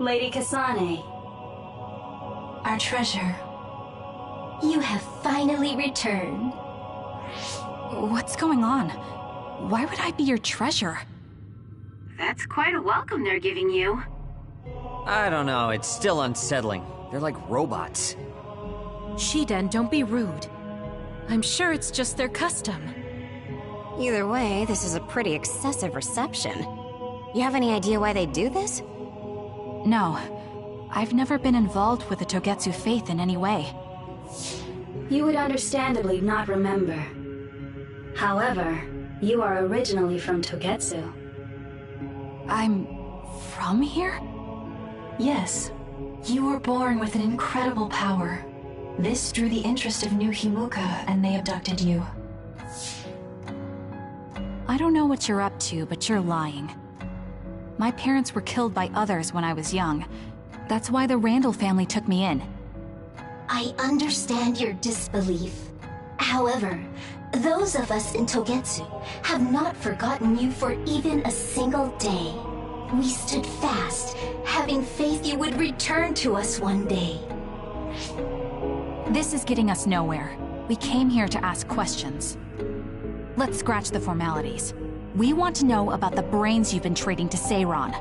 Lady Kasane. Our treasure. You have finally returned. What's going on? Why would I be your treasure? That's quite a welcome they're giving you. I don't know, it's still unsettling. They're like robots. Shiden, don't be rude. I'm sure it's just their custom. Either way, this is a pretty excessive reception. You have any idea why they do this? No. I've never been involved with the Togetsu faith in any way. You would understandably not remember. However, you are originally from Togetsu. I'm from here? Yes. You were born with an incredible power. This drew the interest of New Himuka, and they abducted you. I don't know what you're up to, but you're lying. My parents were killed by others when I was young. That's why the Randall family took me in. I understand your disbelief. However, those of us in Togetsu have not forgotten you for even a single day. We stood fast, having faith you would return to us one day. This is getting us nowhere. We came here to ask questions. Let's scratch the formalities. We want to know about the brains you've been trading to Seiran.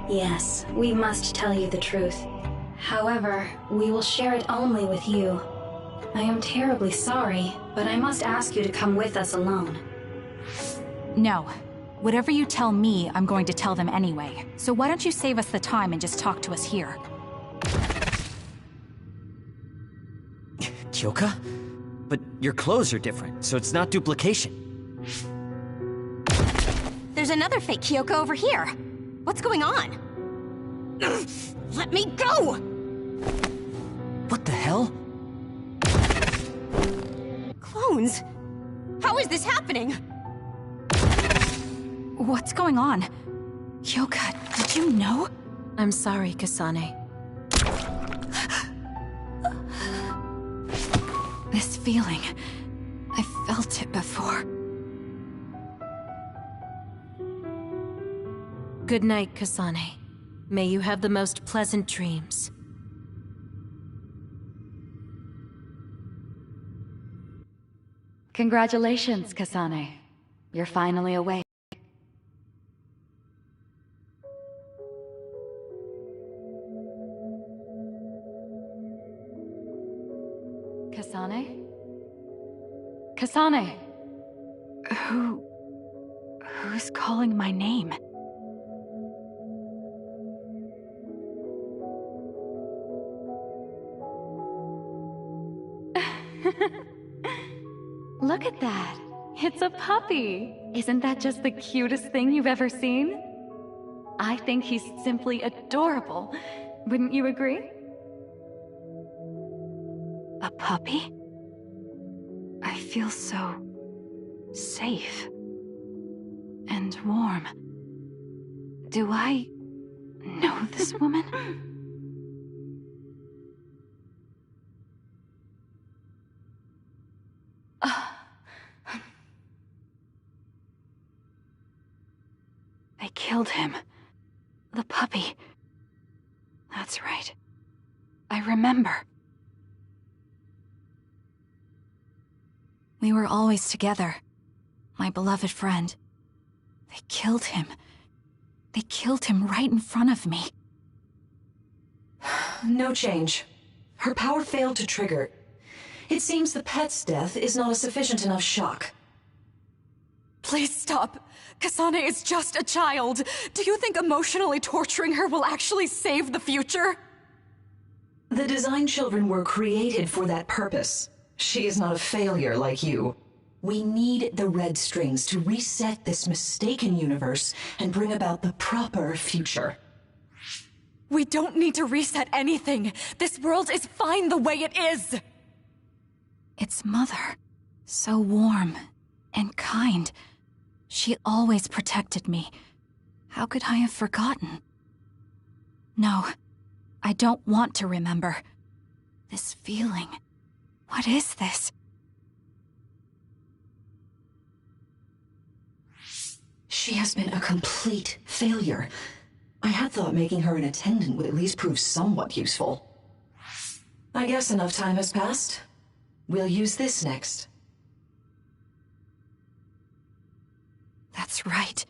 Yes, we must tell you the truth. However, we will share it only with you. I am terribly sorry, but I must ask you to come with us alone. No. Whatever you tell me, I'm going to tell them anyway. So why don't you save us the time and just talk to us here? Kyoka? But your clothes are different, so it's not duplication. There's another fake Kyoko over here. What's going on? Let me go! What the hell? Clones? How is this happening? What's going on? Kyoka, did you know? I'm sorry, Kasane. This feeling... I felt it before. Good night, Kasane. May you have the most pleasant dreams. Congratulations, Kasane. You're finally awake. Kasane? Kasane! Who's calling my name? Look at that! It's a puppy! Isn't that just the cutest thing you've ever seen? I think he's simply adorable. Wouldn't you agree? A puppy? I feel so... safe. And warm. Do I... know this woman? They killed him. The puppy. That's right. I remember. We were always together. My beloved friend. They killed him. They killed him right in front of me. No change. Her power failed to trigger. It seems the pet's death is not a sufficient enough shock. Please stop. Kasane is just a child. Do you think emotionally torturing her will actually save the future? The design children were created for that purpose. She is not a failure like you. We need the red strings to reset this mistaken universe and bring about the proper future. We don't need to reset anything. This world is fine the way it is. It's Mother. So warm and kind. She always protected me. How could I have forgotten? No, I don't want to remember. This feeling. What is this? She has been a complete failure. I had thought making her an attendant would at least prove somewhat useful. I guess enough time has passed. We'll use this next. That's right.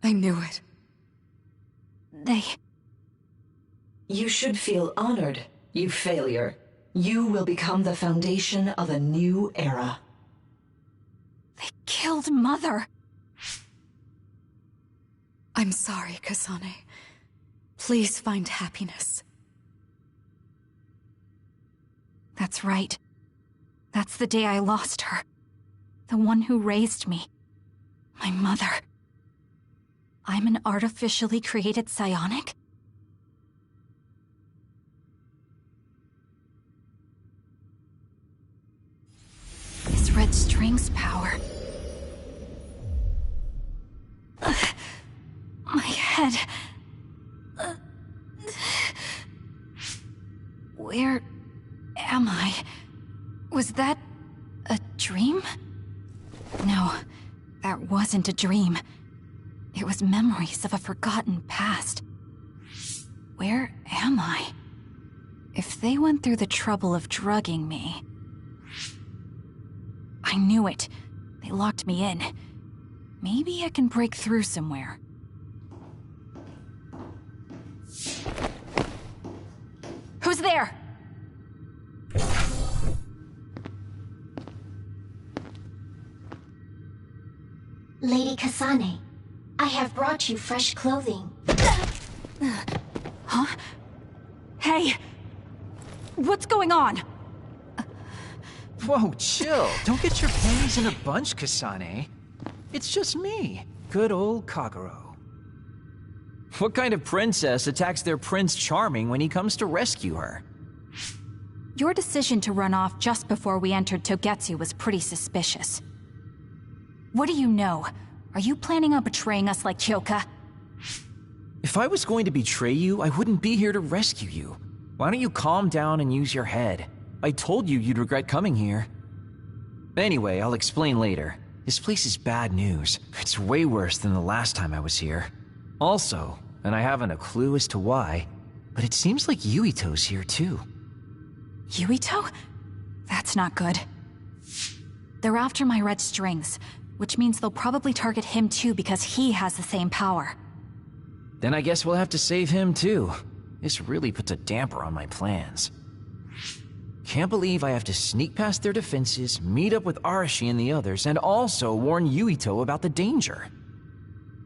I knew it. You should feel honored, you failure. You will become the foundation of a new era. They killed Mother. I'm sorry, Kasane. Please find happiness. That's right. That's the day I lost her. The one who raised me. My mother. I'm an artificially created psionic? This red string's power. My head. Where am I? Was that a dream? No, that wasn't a dream. It was memories of a forgotten past. Where am I? If they went through the trouble of drugging me... I knew it. They locked me in. Maybe I can break through somewhere. Who's there? Lady Kasane, I have brought you fresh clothing. Huh? Hey! What's going on? Whoa, chill. Don't get your panties in a bunch, Kasane. It's just me. Good old Kagero. What kind of princess attacks their Prince Charming when he comes to rescue her? Your decision to run off just before we entered Togetsu was pretty suspicious. What do you know? Are you planning on betraying us like Kyoka? If I was going to betray you, I wouldn't be here to rescue you. Why don't you calm down and use your head? I told you you'd regret coming here. Anyway, I'll explain later. This place is bad news. It's way worse than the last time I was here. Also, and I haven't a clue as to why, but it seems like Yuito's here too. Yuito? That's not good. They're after my red strings, which means they'll probably target him too because he has the same power. Then I guess we'll have to save him too. This really puts a damper on my plans. Can't believe I have to sneak past their defenses, meet up with Arashi and the others, and also warn Yuito about the danger.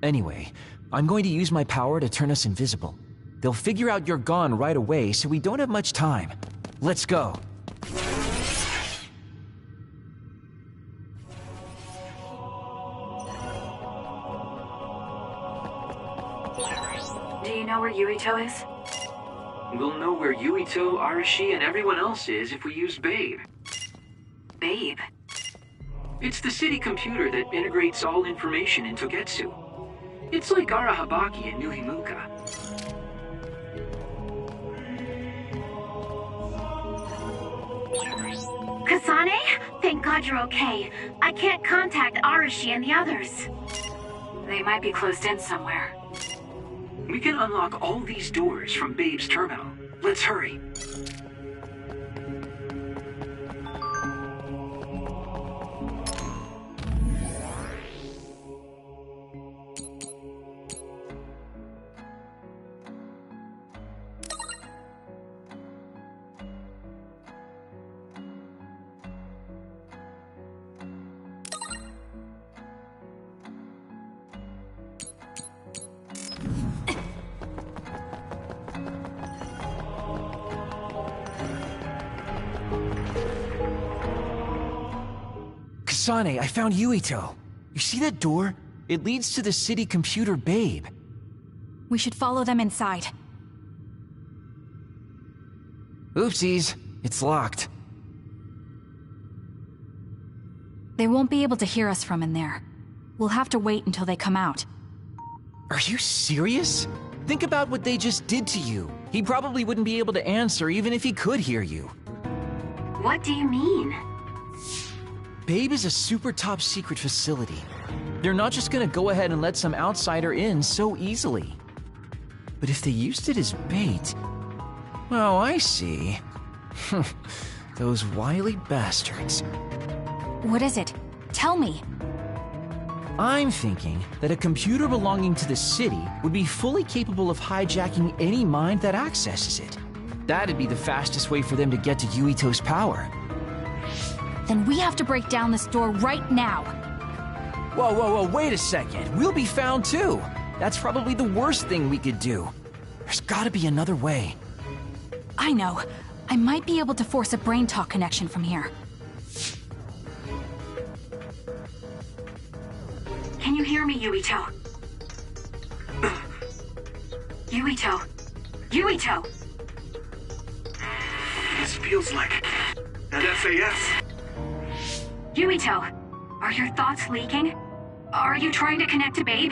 Anyway, I'm going to use my power to turn us invisible. They'll figure out you're gone right away, so we don't have much time. Let's go. Do you know where Yuito is? We'll know where Yuito, Arashi, and everyone else is if we use Babe. Babe? It's the city computer that integrates all information in Togetsu. It's like Arahabaki in New Himuka. Kasane? Thank God you're okay. I can't contact Arashi and the others. They might be closed in somewhere. We can unlock all these doors from Babe's terminal. Let's hurry. Kasane, I found Yuito. You see that door? It leads to the city computer Babe. We should follow them inside. Oopsies, it's locked. They won't be able to hear us from in there. We'll have to wait until they come out. Are you serious? Think about what they just did to you. He probably wouldn't be able to answer even if he could hear you. What do you mean? Babe is a super top secret facility. They're not just gonna go ahead and let some outsider in so easily. But if they used it as bait... Oh, I see. Those wily bastards. What is it? Tell me. I'm thinking that a computer belonging to the city would be fully capable of hijacking any mind that accesses it. That'd be the fastest way for them to get to Yuito's power. Then we have to break down this door right now. Whoa, wait a second. We'll be found too. That's probably the worst thing we could do. There's gotta be another way. I know. I might be able to force a brain talk connection from here. Can you hear me, Yuito? Yuito! Yuito! This feels like an SAS. Yuito! Are your thoughts leaking? Are you trying to connect to Babe?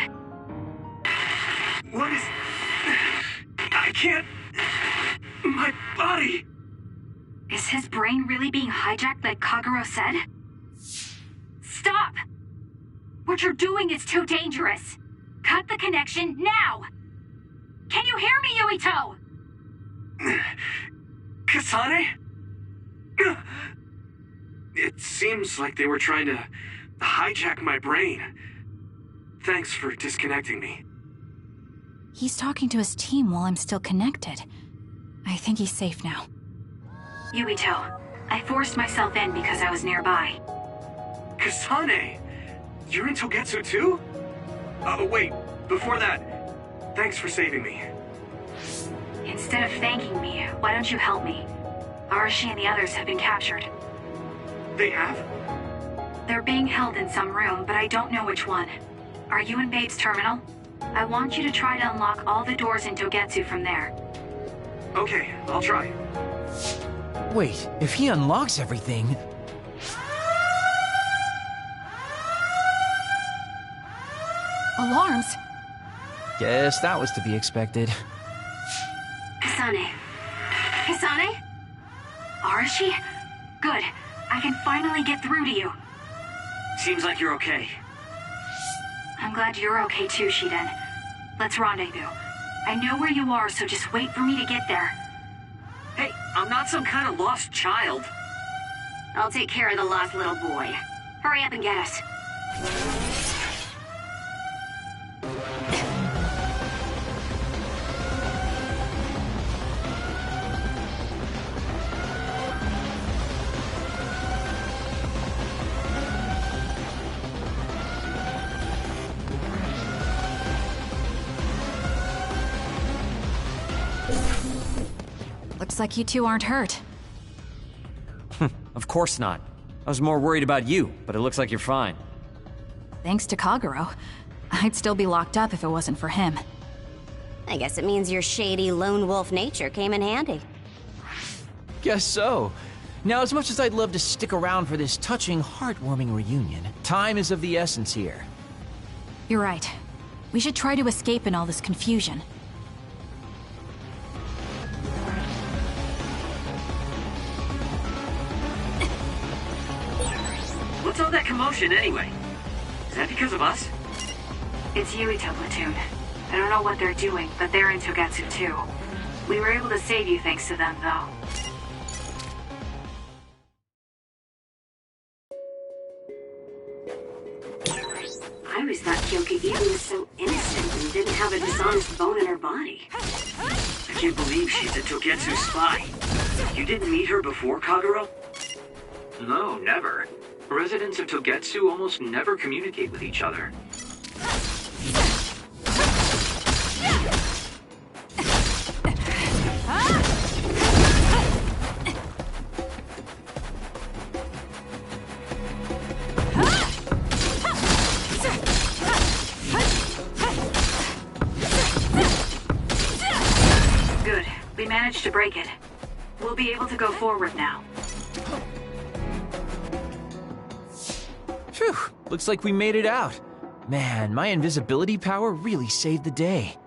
What is... I can't... My body... Is his brain really being hijacked like Kagero said? Stop! What you're doing is too dangerous. Cut the connection now! Can you hear me, Yuito? Kasane? It seems like they were trying to hijack my brain. Thanks for disconnecting me. He's talking to his team while I'm still connected. I think he's safe now. Yuito, I forced myself in because I was nearby. Kasane! You're in Togetsu too? Wait, before that, thanks for saving me. Instead of thanking me, why don't you help me? Arashi and the others have been captured. They have? They're being held in some room, but I don't know which one. Are you in Babe's terminal? I want you to try to unlock all the doors in Togetsu from there. Okay, I'll try. Wait, if he unlocks everything... Alarms? Guess that was to be expected. Kasane. Kasane? Arashi? Good. I can finally get through to you. Seems like you're okay. I'm glad you're okay too, Shiden. Let's rendezvous. I know where you are, so just wait for me to get there. Hey, I'm not some kind of lost child. I'll take care of the lost little boy. Hurry up and get us. Looks like you two aren't hurt. Of course not. I was more worried about you, but it looks like you're fine. Thanks to Kagero. I'd still be locked up if it wasn't for him. I guess it means your shady lone wolf nature came in handy. Guess so. Now, as much as I'd love to stick around for this touching, heartwarming reunion, time is of the essence here. You're right. We should try to escape in all this confusion. What's all that commotion anyway? Is that because of us? It's Yuito platoon. I don't know what they're doing, but they're in Togetsu too. We were able to save you thanks to them, though. I always thought Kyoka-Eden was so innocent and didn't have a dishonest bone in her body. I can't believe she's a Togetsu spy. You didn't meet her before, Kagero? No, never. Residents of Togetsu almost never communicate with each other. Good. We managed to break it. We'll be able to go forward now. Phew, looks like we made it out. Man, my invisibility power really saved the day.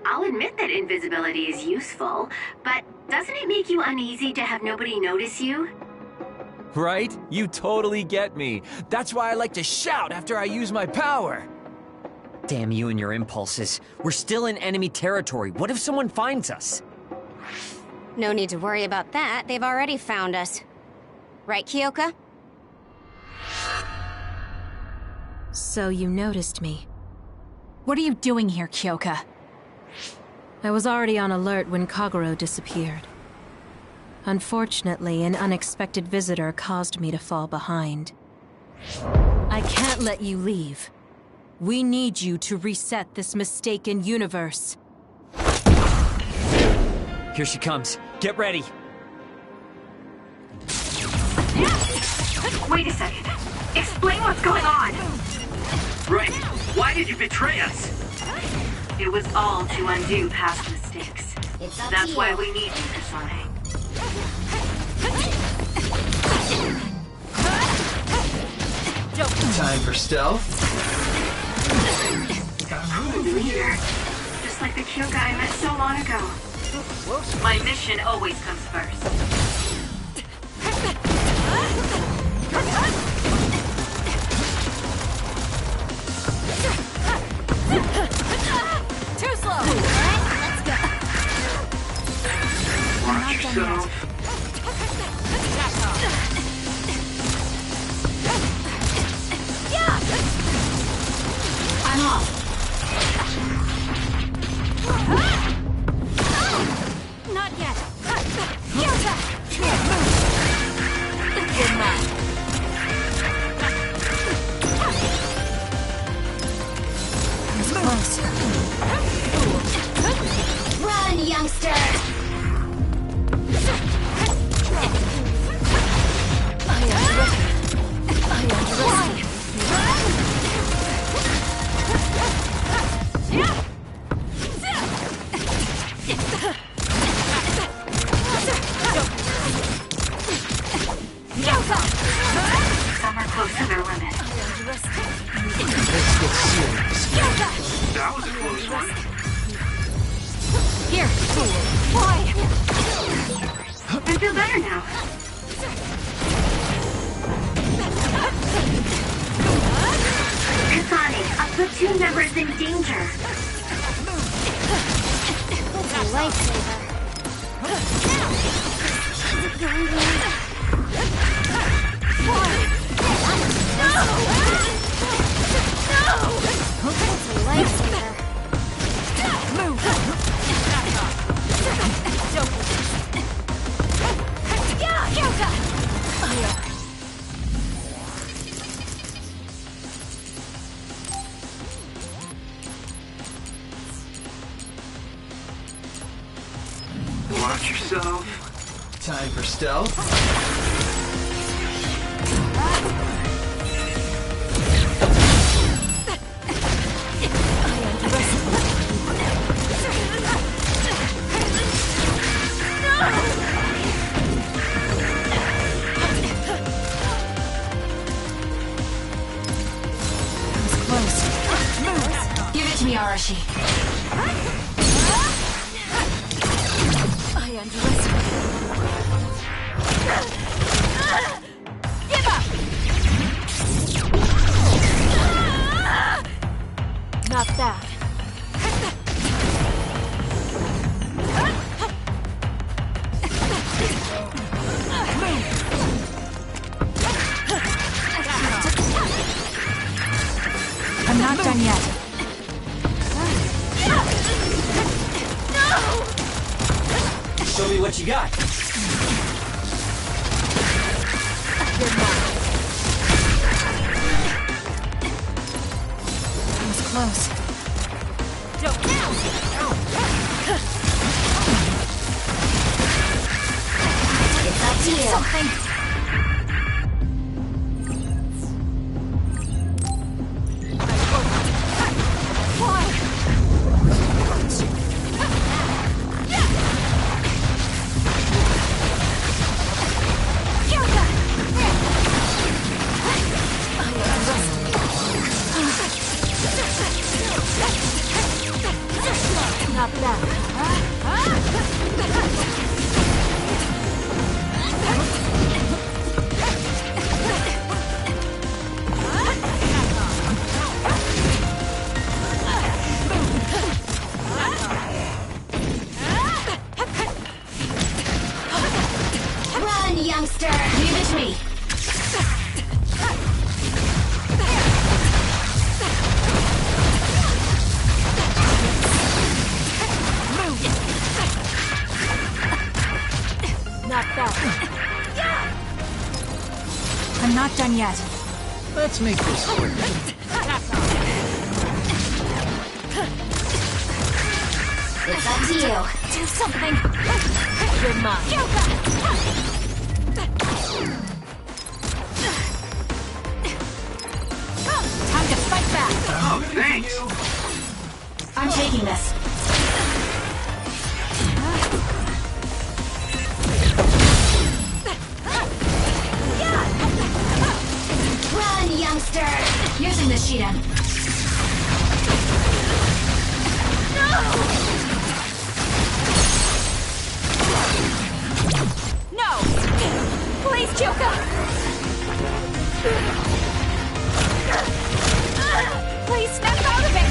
I'll admit that invisibility is useful, but doesn't it make you uneasy to have nobody notice you? Right? You totally get me. That's why I like to shout after I use my power. Damn you and your impulses. We're still in enemy territory. What if someone finds us? No need to worry about that. They've already found us. Right, Kyoka? So you noticed me. What are you doing here, Kyoka? I was already on alert when Kagero disappeared. Unfortunately, an unexpected visitor caused me to fall behind. I can't let you leave. We need you to reset this mistaken universe. Here she comes. Get ready. Wait a second. Explain what's going on. Right. Why did you betray us? It was all to undo past mistakes. That's why we need you, Kasane. Time for stealth. Leader. Just like the cute guy I met so long ago. My mission always comes first. Too slow! Let's go. Watch yourself. I'm off. Not yet! Run, youngster. Some are close to their limit. Let's get serious. That was a close one. Here! Why? I feel better now. Kasane, a platoon member is in danger. It's a lifesaver. Watch yourself. Time for stealth. Give it to me, Arashi. I underestimate. Give up! Not bad. I'm not done yet. Show me what you got. That was close. Don't now! It's up to you. Something. Not bad. Run, youngster. Leave it to me. not that. I'm not done yet. Let's make this quick. It's up to you. Do something. You're mine. Time to fight back. Oh, thanks. I'm taking this. Run, youngster! Using the Shiden. No! Please, Kyoka! Please snap out of it!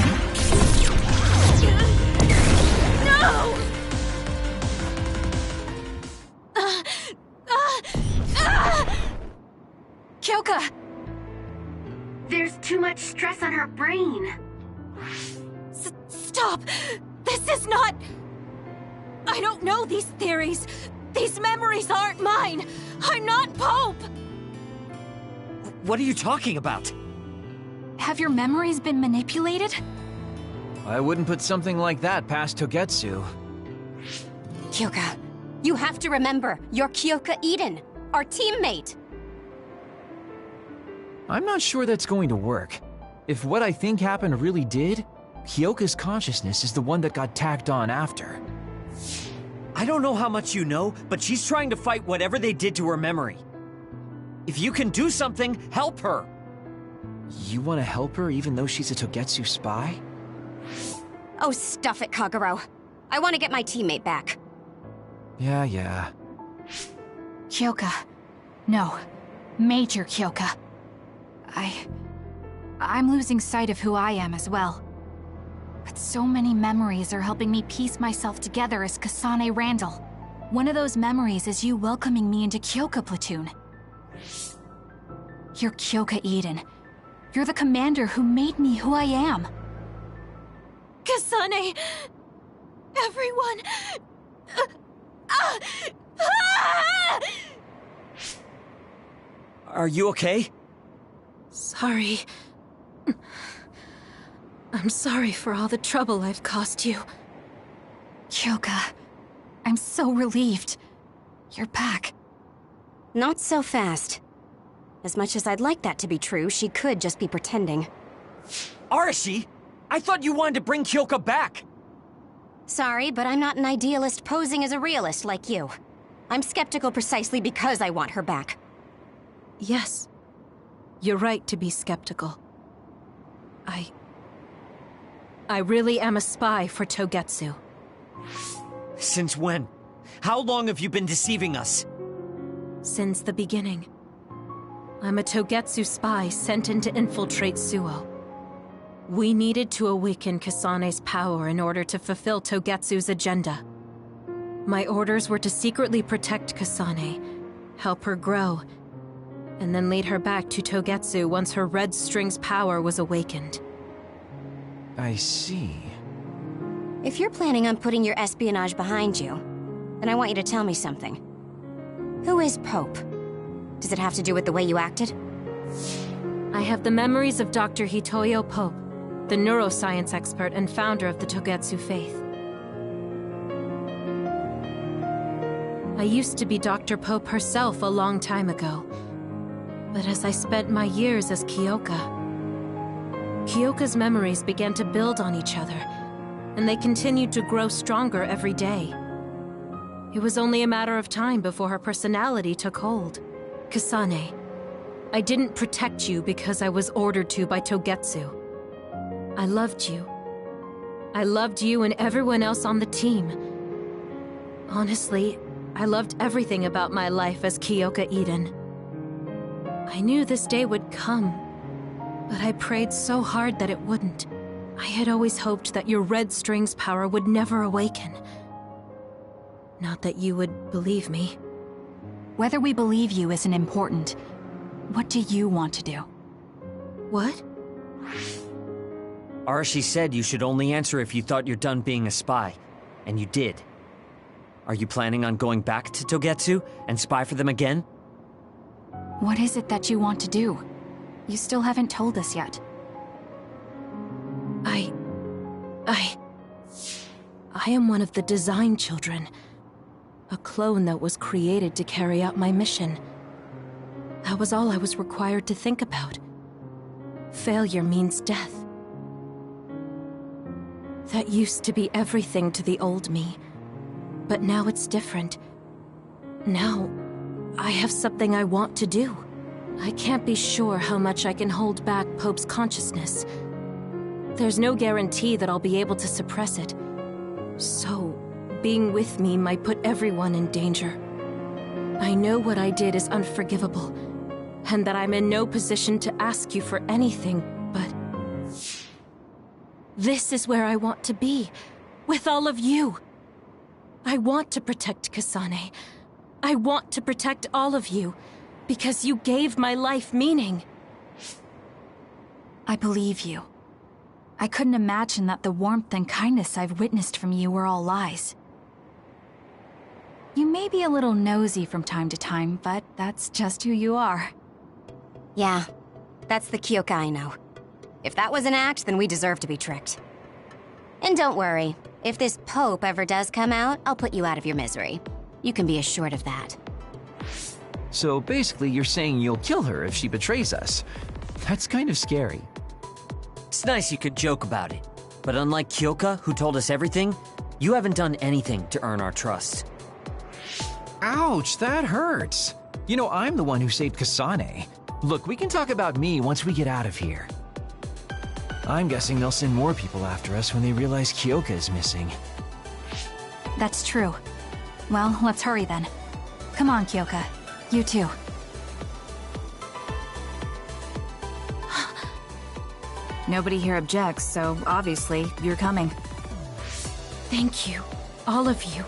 No! Kyoka! There's too much stress on her brain. Stop! This is not... I don't know these theories. These memories aren't mine. I'm not Pope! What are you talking about? Have your memories been manipulated? I wouldn't put something like that past Togetsu. Kyoka, you have to remember, you're Kyoka Eden, our teammate. I'm not sure that's going to work. If what I think happened really did, Kyoka's consciousness is the one that got tacked on after. I don't know how much you know, but she's trying to fight whatever they did to her memory. If you can do something, help her! You want to help her even though she's a Togetsu spy? Oh, stuff it, Kagero. I want to get my teammate back. Yeah. Kyoka. No. Major Kyoka. I'm losing sight of who I am as well. But so many memories are helping me piece myself together as Kasane Randall. One of those memories is you welcoming me into Kyoka Platoon. You're Kyoka Eden. You're the commander who made me who I am. Kasane! Everyone! Are you okay? Sorry. I'm sorry for all the trouble I've caused you. Kyoka, I'm so relieved. You're back. Not so fast. As much as I'd like that to be true, she could just be pretending. Arashi! I thought you wanted to bring Kyoka back! Sorry, but I'm not an idealist posing as a realist like you. I'm skeptical precisely because I want her back. Yes. You're right to be skeptical. I really am a spy for Togetsu. Since when? How long have you been deceiving us? Since the beginning. I'm a Togetsu spy sent in to infiltrate Suo. We needed to awaken Kasane's power in order to fulfill Togetsu's agenda. My orders were to secretly protect Kasane, help her grow, and then lead her back to Togetsu once her red string's power was awakened. I see. If you're planning on putting your espionage behind you, then I want you to tell me something. Who is Pope? Does it have to do with the way you acted? I have the memories of Dr. Hitoyo Pope, the neuroscience expert and founder of the Togetsu faith. I used to be Dr. Pope herself a long time ago. But as I spent my years as Kyoka's memories began to build on each other, and they continued to grow stronger every day. It was only a matter of time before her personality took hold. Kasane, I didn't protect you because I was ordered to by Togetsu. I loved you. I loved you and everyone else on the team. Honestly, I loved everything about my life as Kyoka Eden. I knew this day would come, but I prayed so hard that it wouldn't. I had always hoped that your red string's power would never awaken. Not that you would believe me. Whether we believe you isn't important. What do you want to do? What? Arashi said you should only answer if you thought you're done being a spy. And you did. Are you planning on going back to Togetsu and spy for them again? What is it that you want to do? You still haven't told us yet. I am one of the design children. A clone that was created to carry out my mission. That was all I was required to think about. Failure means death. That used to be everything to the old me. But now it's different. Now, I have something I want to do. I can't be sure how much I can hold back Pope's consciousness. There's no guarantee that I'll be able to suppress it. So, being with me might put everyone in danger. I know what I did is unforgivable, and that I'm in no position to ask you for anything, but... this is where I want to be, with all of you. I want to protect Kasane. I want to protect all of you, because you gave my life meaning. I believe you. I couldn't imagine that the warmth and kindness I've witnessed from you were all lies. You may be a little nosy from time to time, but that's just who you are. Yeah, that's the Kyoka I know. If that was an act, then we deserve to be tricked. And don't worry, if this Pope ever does come out, I'll put you out of your misery. You can be assured of that. So basically, you're saying you'll kill her if she betrays us. That's kind of scary. It's nice you could joke about it, but unlike Kyoka, who told us everything, you haven't done anything to earn our trust. Ouch, that hurts. You know, I'm the one who saved Kasane. Look, we can talk about me once we get out of here. I'm guessing they'll send more people after us when they realize Kyoka is missing. That's true. Well, let's hurry then. Come on, Kyoka. You too. Nobody here objects, so obviously you're coming. Thank you, all of you.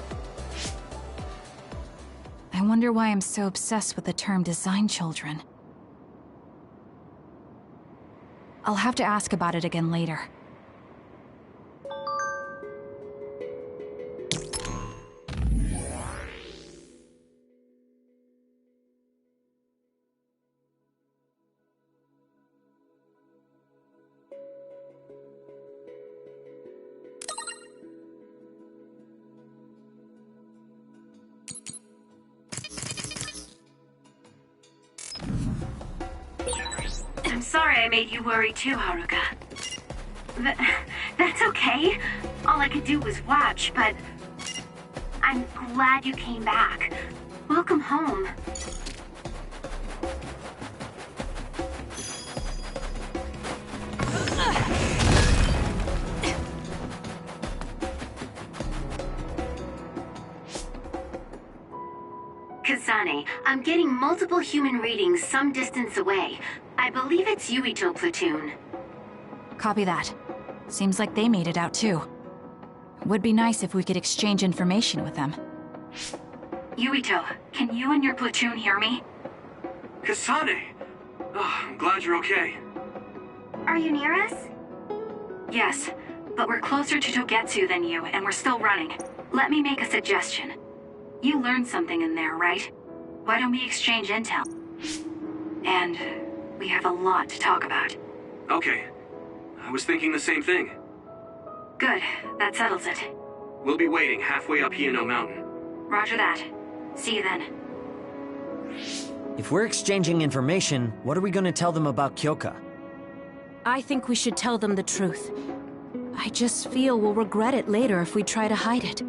I wonder why I'm so obsessed with the term design children. I'll have to ask about it again later. I'm sorry I made you worry too, Haruka. That's okay. All I could do was watch, but... I'm glad you came back. Welcome home. Kasane, I'm getting multiple human readings some distance away. I believe it's Yuito platoon. Copy that. Seems like they made it out too. Would be nice if we could exchange information with them. Yuito, can you and your platoon hear me? Kasane! Oh, I'm glad you're okay. Are you near us? Yes, but we're closer to Togetsu than you, and we're still running. Let me make a suggestion. You learned something in there, right? Why don't we exchange intel? And we have a lot to talk about. Okay. I was thinking the same thing. Good, that settles it. We'll be waiting halfway up Hino Mountain. Roger that. See you then. If we're exchanging information, what are we going to tell them about Kyoka? I think we should tell them the truth. I just feel we'll regret it later if we try to hide it.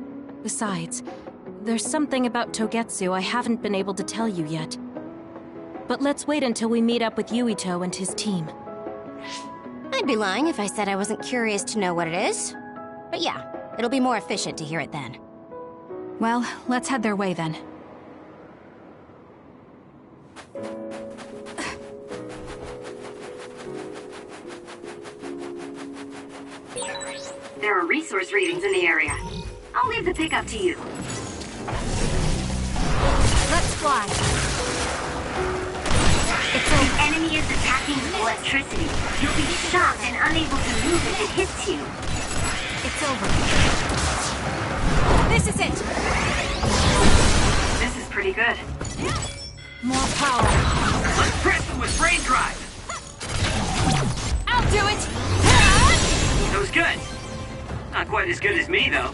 Besides, there's something about Togetsu I haven't been able to tell you yet. But let's wait until we meet up with Yuito and his team. I'd be lying if I said I wasn't curious to know what it is. But yeah, it'll be more efficient to hear it then. Well, let's head their way then. There are resource readings in the area. I'll leave the pickup to you. Let's fly. The enemy is attacking with electricity. You'll be shocked and unable to move if it hits you. It's over. This is it! This is pretty good. More power. Let's press them with brain drive! I'll do it! That was good. Not quite as good as me, though.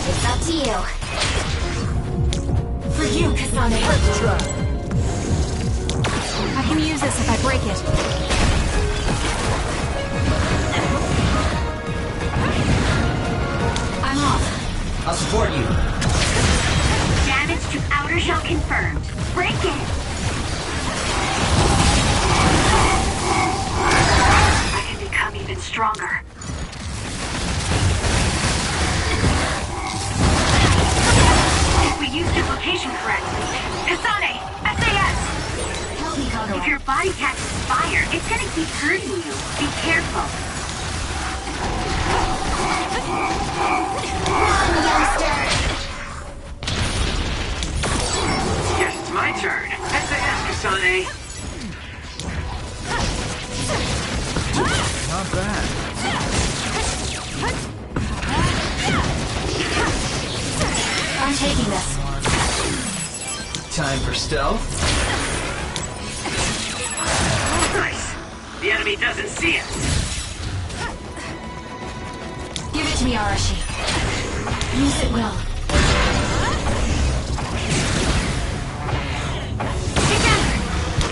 It's up to you. For you, Kasane. I can use this if I break it. I'm off. I'll support you. Damage to outer shell confirmed. Break it! I can become even stronger. If we use duplication correctly. Kasane! SAS! Help me, Kagura. If your body catches fire, it's gonna keep hurting you. Be careful. Guess it's my turn. SAS, Kasane. Not bad. I'm taking this. Time for stealth. Nice. The enemy doesn't see us. Give it to me, Arashi. Use it well.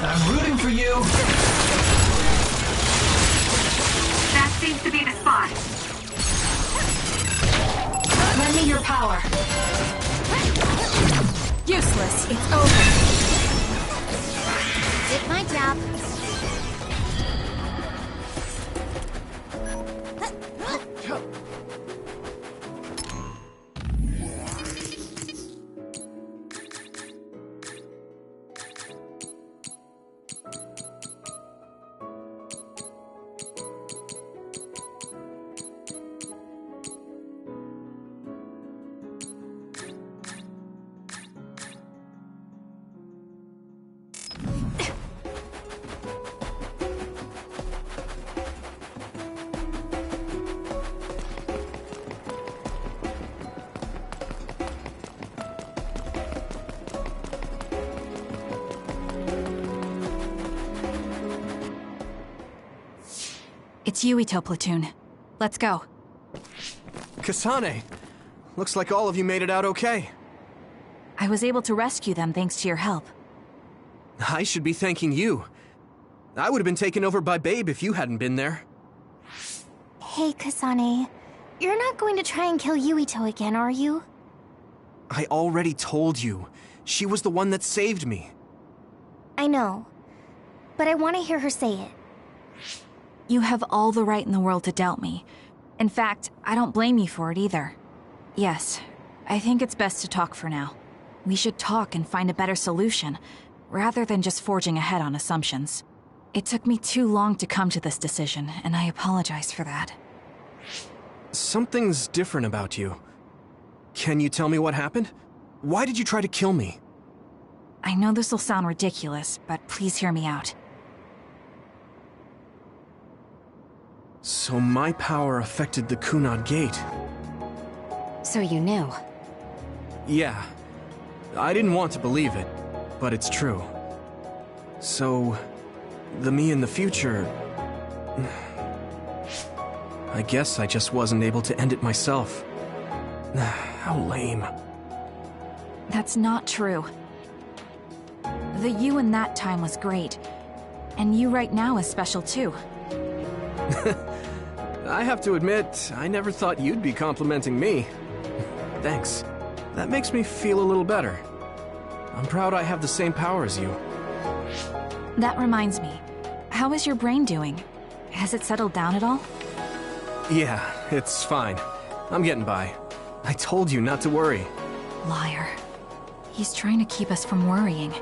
I'm rooting for you. That seems to be the spot. Lend me your power. Useless. It's over. Did my job. It's Yuito platoon. Let's go. Kasane! Looks like all of you made it out okay. I was able to rescue them thanks to your help. I should be thanking you. I would have been taken over by Babe if you hadn't been there. Hey, Kasane. You're not going to try and kill Yuito again, are you? I already told you. She was the one that saved me. I know. But I want to hear her say it. You have all the right in the world to doubt me. In fact, I don't blame you for it either. Yes, I think it's best to talk for now. We should talk and find a better solution, rather than just forging ahead on assumptions. It took me too long to come to this decision, and I apologize for that. Something's different about you. Can you tell me what happened? Why did you try to kill me? I know this will sound ridiculous, but please hear me out. So my power affected the Kunad Gate. So you knew. Yeah. I didn't want to believe it, but it's true. So, the me in the future... I guess I just wasn't able to end it myself. How lame. That's not true. The you in that time was great. And you right now is special too. I have to admit, I never thought you'd be complimenting me. Thanks. That makes me feel a little better. I'm proud I have the same power as you. That reminds me. How is your brain doing? Has it settled down at all? Yeah, it's fine. I'm getting by. I told you not to worry. Liar. He's trying to keep us from worrying,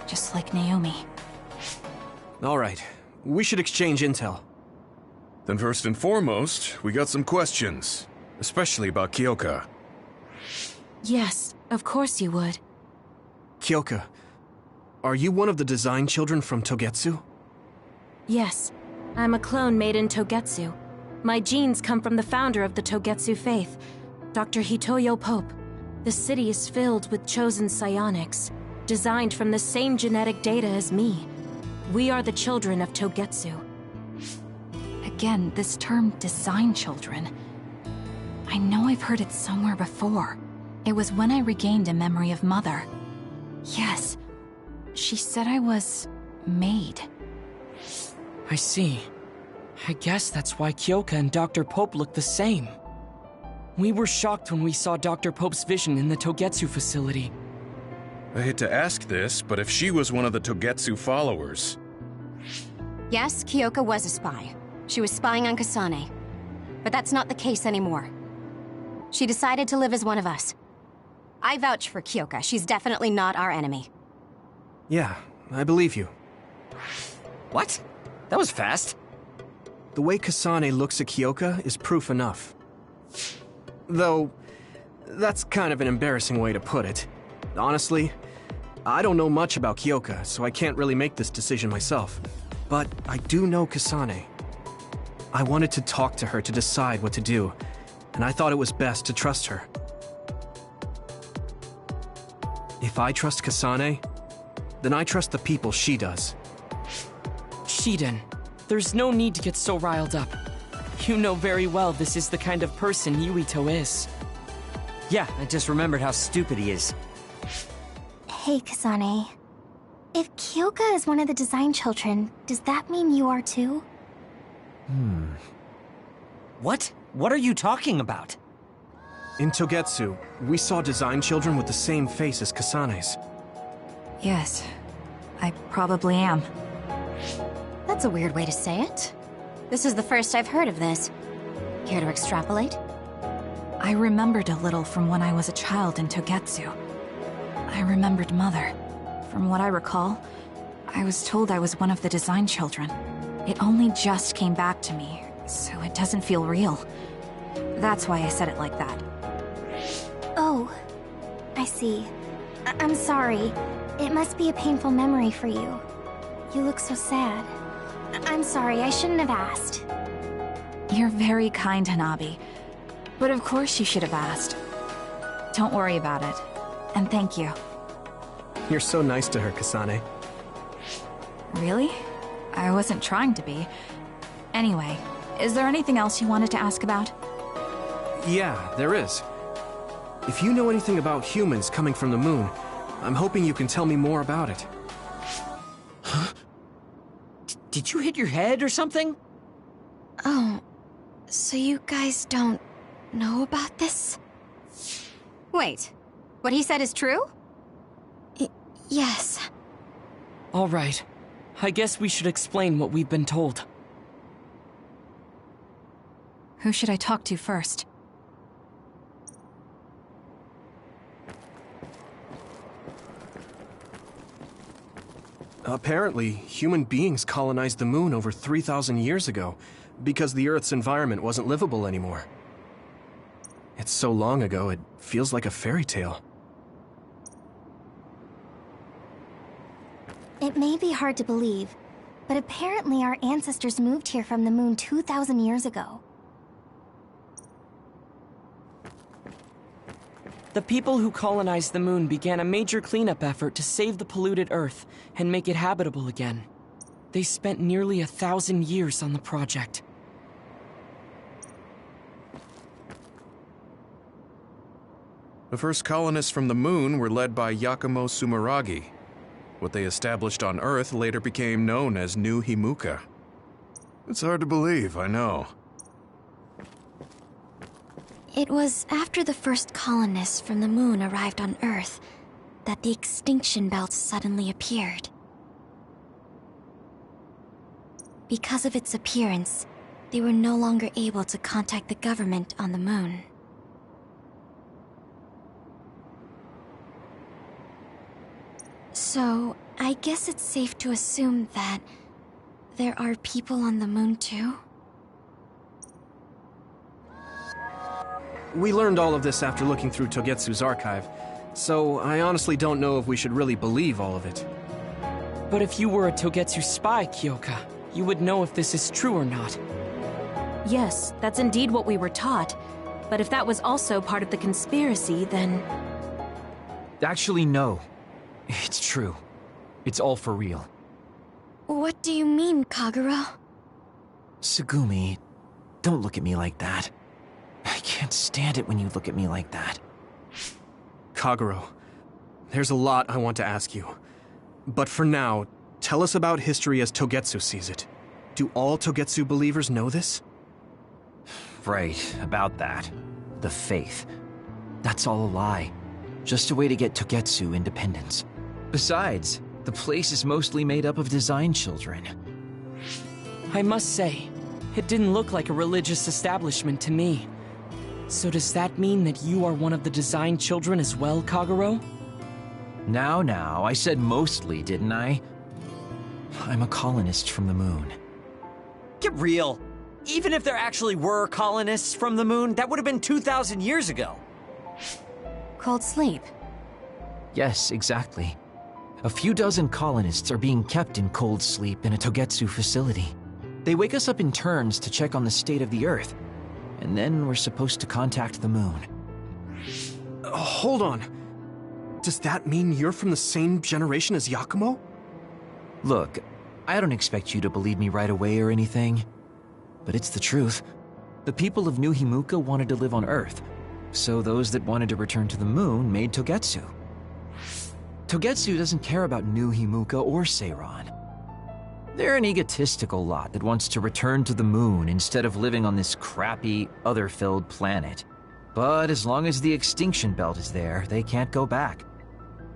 just like Naomi. All right, we should exchange intel. Then first and foremost, we got some questions, especially about Kyoka. Yes, of course you would. Kyoka, are you one of the design children from Togetsu? Yes, I'm a clone made in Togetsu. My genes come from the founder of the Togetsu faith, Dr. Hitoyo Pope. The city is filled with chosen psionics, designed from the same genetic data as me. We are the children of Togetsu. Again, this term design children. I know I've heard it somewhere before. It was when I regained a memory of Mother. Yes, she said I was made. I see. I guess that's why Kyoka and Dr. Pope look the same. We were shocked when we saw Dr. Pope's vision in the Togetsu facility. I hate to ask this, but if she was one of the Togetsu followers... Yes, Kyoka was a spy. She was spying on Kasane. But that's not the case anymore. She decided to live as one of us. I vouch for Kyoka. She's definitely not our enemy. Yeah, I believe you. What? That was fast. The way Kasane looks at Kyoka is proof enough. Though, that's kind of an embarrassing way to put it. Honestly, I don't know much about Kyoka, so I can't really make this decision myself. But I do know Kasane. I wanted to talk to her to decide what to do, and I thought it was best to trust her. If I trust Kasane, then I trust the people she does. Shiden, there's no need to get so riled up. You know very well this is the kind of person Yuito is. Yeah, I just remembered how stupid he is. Hey, Kasane. If Kyoka is one of the design children, does that mean you are too? What? What are you talking about? In Togetsu, we saw design children with the same face as Kasane's. Yes, I probably am. That's a weird way to say it. This is the first I've heard of this. Care to extrapolate? I remembered a little from when I was a child in Togetsu. I remembered Mother. From what I recall, I was told I was one of the design children. It only just came back to me, so it doesn't feel real. That's why I said it like that. Oh, I see. I'm sorry. It must be a painful memory for you. You look so sad. I'm sorry, I shouldn't have asked. You're very kind, Hanabi. But of course you should have asked. Don't worry about it. And thank you. You're so nice to her, Kasane. Really? I wasn't trying to be. Anyway, is there anything else you wanted to ask about? Yeah, there is. If you know anything about humans coming from the moon, I'm hoping you can tell me more about it. Huh? Did you hit your head or something? Oh, so you guys don't know about this? Wait, what he said is true? Yes. All right. I guess we should explain what we've been told. Who should I talk to first? Apparently, human beings colonized the moon over 3,000 years ago, because the Earth's environment wasn't livable anymore. It's so long ago, it feels like a fairy tale. It may be hard to believe, but apparently our ancestors moved here from the moon 2,000 years ago. The people who colonized the moon began a major cleanup effort to save the polluted Earth and make it habitable again. They spent nearly 1,000 years on the project. The first colonists from the moon were led by Yakumo Sumeragi. What they established on Earth later became known as New Himuka. It's hard to believe, I know. It was after the first colonists from the moon arrived on Earth that the extinction belt suddenly appeared. Because of its appearance, they were no longer able to contact the government on the moon. So, I guess it's safe to assume that there are people on the moon too? We learned all of this after looking through TOGETSU'S archive, so I honestly don't know if we should really believe all of it. But if you were a Togetsu spy, Kyoka, you would know if this is true or not. Yes, that's indeed what we were taught. But if that was also part of the conspiracy, then... Actually, no. It's true. It's all for real. What do you mean, Kagero? Tsugumi, don't look at me like that. I can't stand it when you look at me like that. Kagero, there's a lot I want to ask you. But for now, tell us about history as Togetsu sees it. Do all Togetsu believers know this? Right, about that. The faith. That's all a lie. Just a way to get Togetsu independence. Besides, the place is mostly made up of design children. I must say, it didn't look like a religious establishment to me. So does that mean that you are one of the design children as well, Kagero? Now, I said mostly, didn't I? I'm a colonist from the moon. Get real. Even if there actually were colonists from the moon, that would have been 2,000 years ago. Cold sleep. Yes, exactly. A few dozen colonists are being kept in cold sleep in a Togetsu facility. They wake us up in turns to check on the state of the Earth, and then we're supposed to contact the moon. Hold on. Does that mean you're from the same generation as Yakumo? Look, I don't expect you to believe me right away or anything, but it's the truth. The people of New Himuka wanted to live on Earth, so those that wanted to return to the moon made Togetsu. Togetsu doesn't care about New Himuka or Seiran. They're an egotistical lot that wants to return to the moon instead of living on this crappy, other-filled planet. But as long as the extinction belt is there, they can't go back.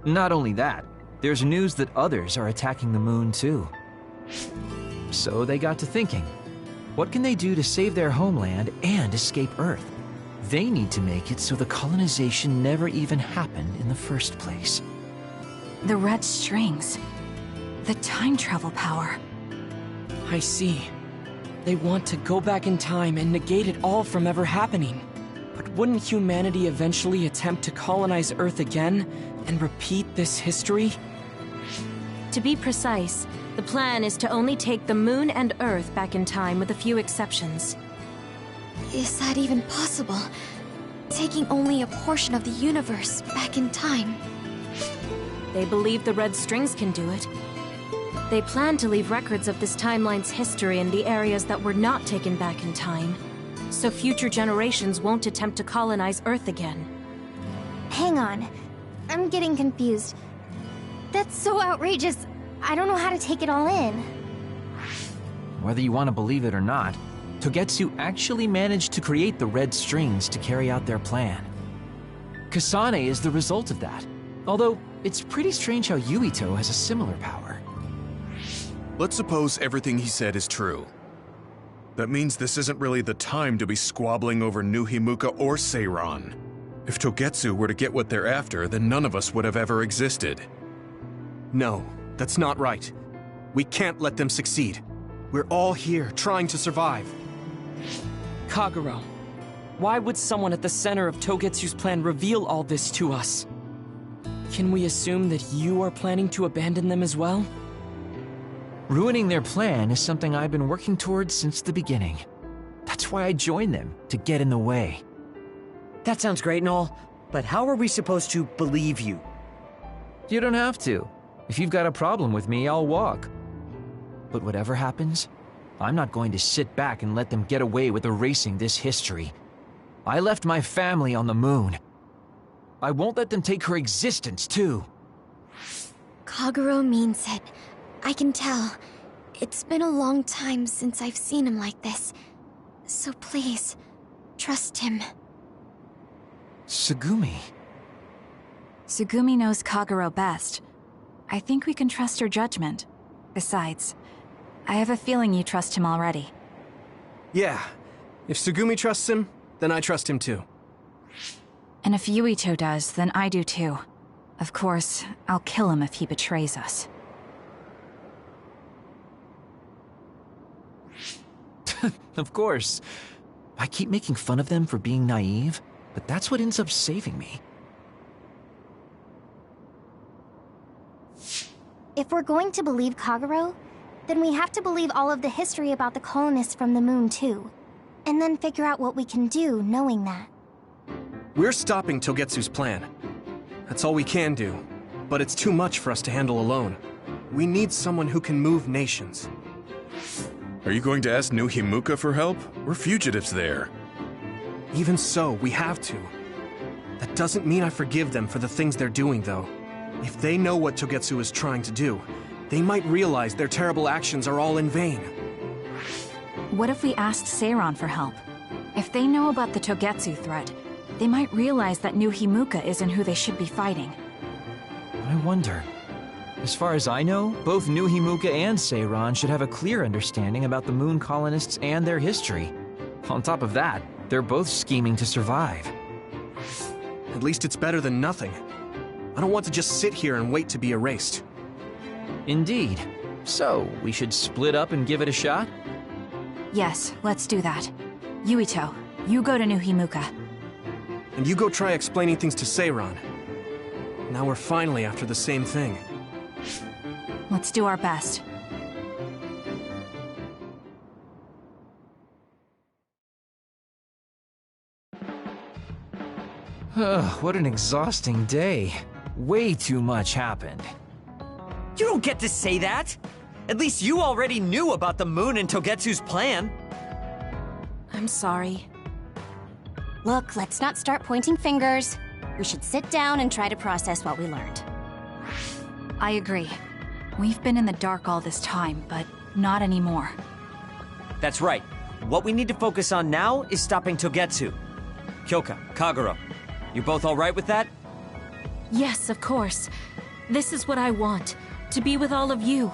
Not only that, there's news that others are attacking the moon too. So they got to thinking, what can they do to save their homeland and escape Earth? They need to make it so the colonization never even happened in the first place. The red strings. The time travel power. I see. They want to go back in time and negate it all from ever happening. But wouldn't humanity eventually attempt to colonize Earth again and repeat this history? To be precise, the plan is to only take the moon and Earth back in time with a few exceptions. Is that even possible? Taking only a portion of the universe back in time? They believe the red strings can do it. They plan to leave records of this timeline's history in the areas that were not taken back in time, so future generations won't attempt to colonize Earth again. Hang on. I'm getting confused. That's so outrageous. I don't know how to take it all in. Whether you want to believe it or not, Togetsu actually managed to create the red strings to carry out their plan. Kasane is the result of that, although it's pretty strange how Yuito has a similar power. Let's suppose everything he said is true. That means this isn't really the time to be squabbling over New Himuka or Seiran. If Togetsu were to get what they're after, then none of us would have ever existed. No, that's not right. We can't let them succeed. We're all here trying to survive. Kagero, why would someone at the center of Togetsu's plan reveal all this to us? Can we assume that you are planning to abandon them as well? Ruining their plan is something I've been working towards since the beginning. That's why I joined them, to get in the way. That sounds great and all, But how are we supposed to believe you? You don't have to. If you've got a problem with me, I'll walk. But whatever happens, I'm not going to sit back and let them get away with erasing this history. I left my family on the moon. I won't let them take her existence, too. Kagero means it. I can tell. It's been a long time since I've seen him like this. So please, trust him. Tsugumi. Tsugumi knows Kagero best. I think we can trust her judgment. Besides, I have a feeling you trust him already. Yeah. If Tsugumi trusts him, then I trust him too. And if Yuito does, then I do too. Of course, I'll kill him if he betrays us. Of course. I keep making fun of them for being naive, but that's what ends up saving me. If we're going to believe Kagero, then we have to believe all of the history about the colonists from the moon too. And then figure out what we can do knowing that. We're stopping Togetsu's plan. That's all we can do. But it's too much for us to handle alone. We need someone who can move nations. Are you going to ask New Himuka for help? We're fugitives there. Even so, we have to. That doesn't mean I forgive them for the things they're doing, though. If they know what Togetsu is trying to do, they might realize their terrible actions are all in vain. What if we asked Seiran for help? If they know about the Togetsu threat, they might realize that New Himuka isn't who they should be fighting. I wonder. As far as I know, both New Himuka and Seiran should have a clear understanding about the moon colonists and their history. On top of that, they're both scheming to survive. At least it's better than nothing. I don't want to just sit here and wait to be erased. Indeed. So, we should split up and give it a shot? Yes, let's do that. Yuito, you go to New Himuka. And you go try explaining things to Seiran. Now we're finally after the same thing. Let's do our best. What an exhausting day. Way too much happened. You don't get to say that! At least you already knew about the moon and Togetsu's plan. I'm sorry. Look, let's not start pointing fingers. We should sit down and try to process what we learned. I agree. We've been in the dark all this time, but not anymore. That's right. What we need to focus on now is stopping Togetsu. Kyoka, Kagero, you both alright with that? Yes, of course. This is what I want. To be with all of you.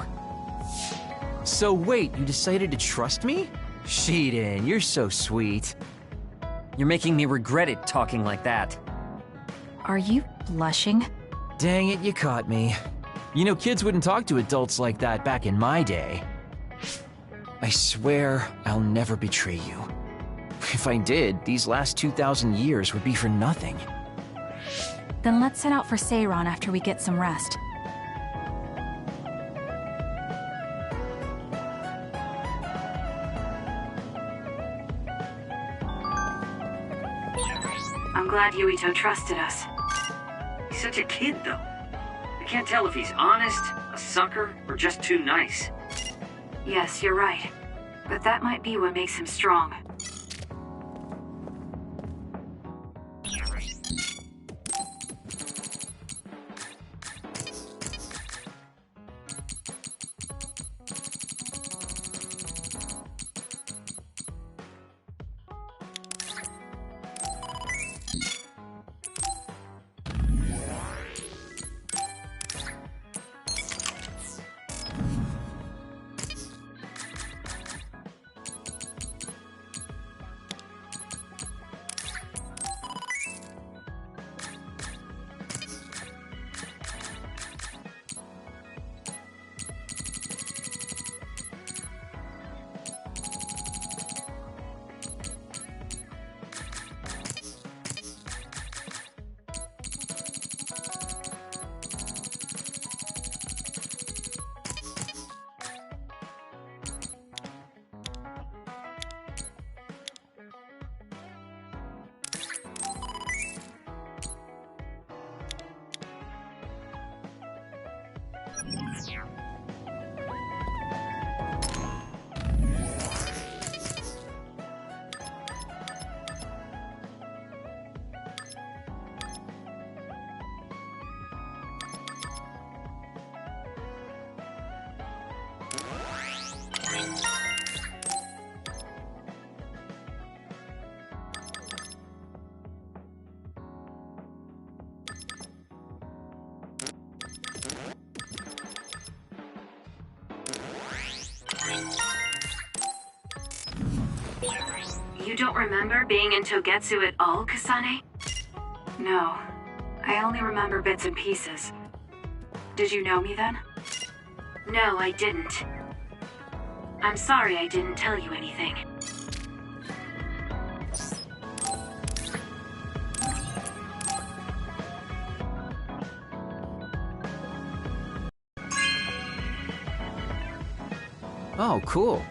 So wait, you decided to trust me? Shiden, you're so sweet. You're making me regret it talking like that. Are you blushing? Dang it, you caught me. You know, kids wouldn't talk to adults like that back in my day. I swear I'll never betray you. If I did, these last 2,000 years would be for nothing. Then let's set out for Seiran after we get some rest. I'm glad Yuito trusted us. He's such a kid, though. I can't tell if he's honest, a sucker, or just too nice. Yes, you're right. But that might be what makes him strong. You don't remember being in Togetsu at all, Kasane? No. I only remember bits and pieces. Did you know me then? No, I didn't. I'm sorry I didn't tell you anything. Oh, cool.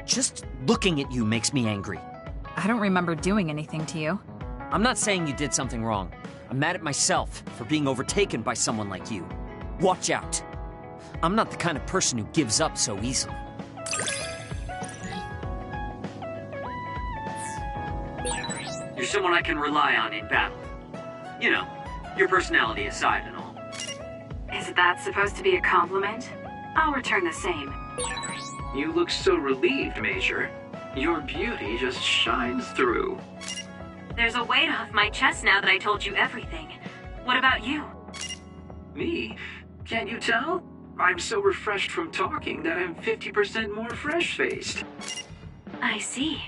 Just looking at you makes me angry. I don't remember doing anything to you. I'm not saying you did something wrong. I'm mad at myself for being overtaken by someone like you. Watch out. I'm not the kind of person who gives up so easily. You're someone I can rely on in battle. You know, your personality aside and all. Is that supposed to be a compliment? I'll return the same. You look so relieved, Major. Your beauty just shines through. There's a weight off my chest now that I told you everything. What about you? Me? Can't you tell? I'm so refreshed from talking that I'm 50% more fresh-faced. I see.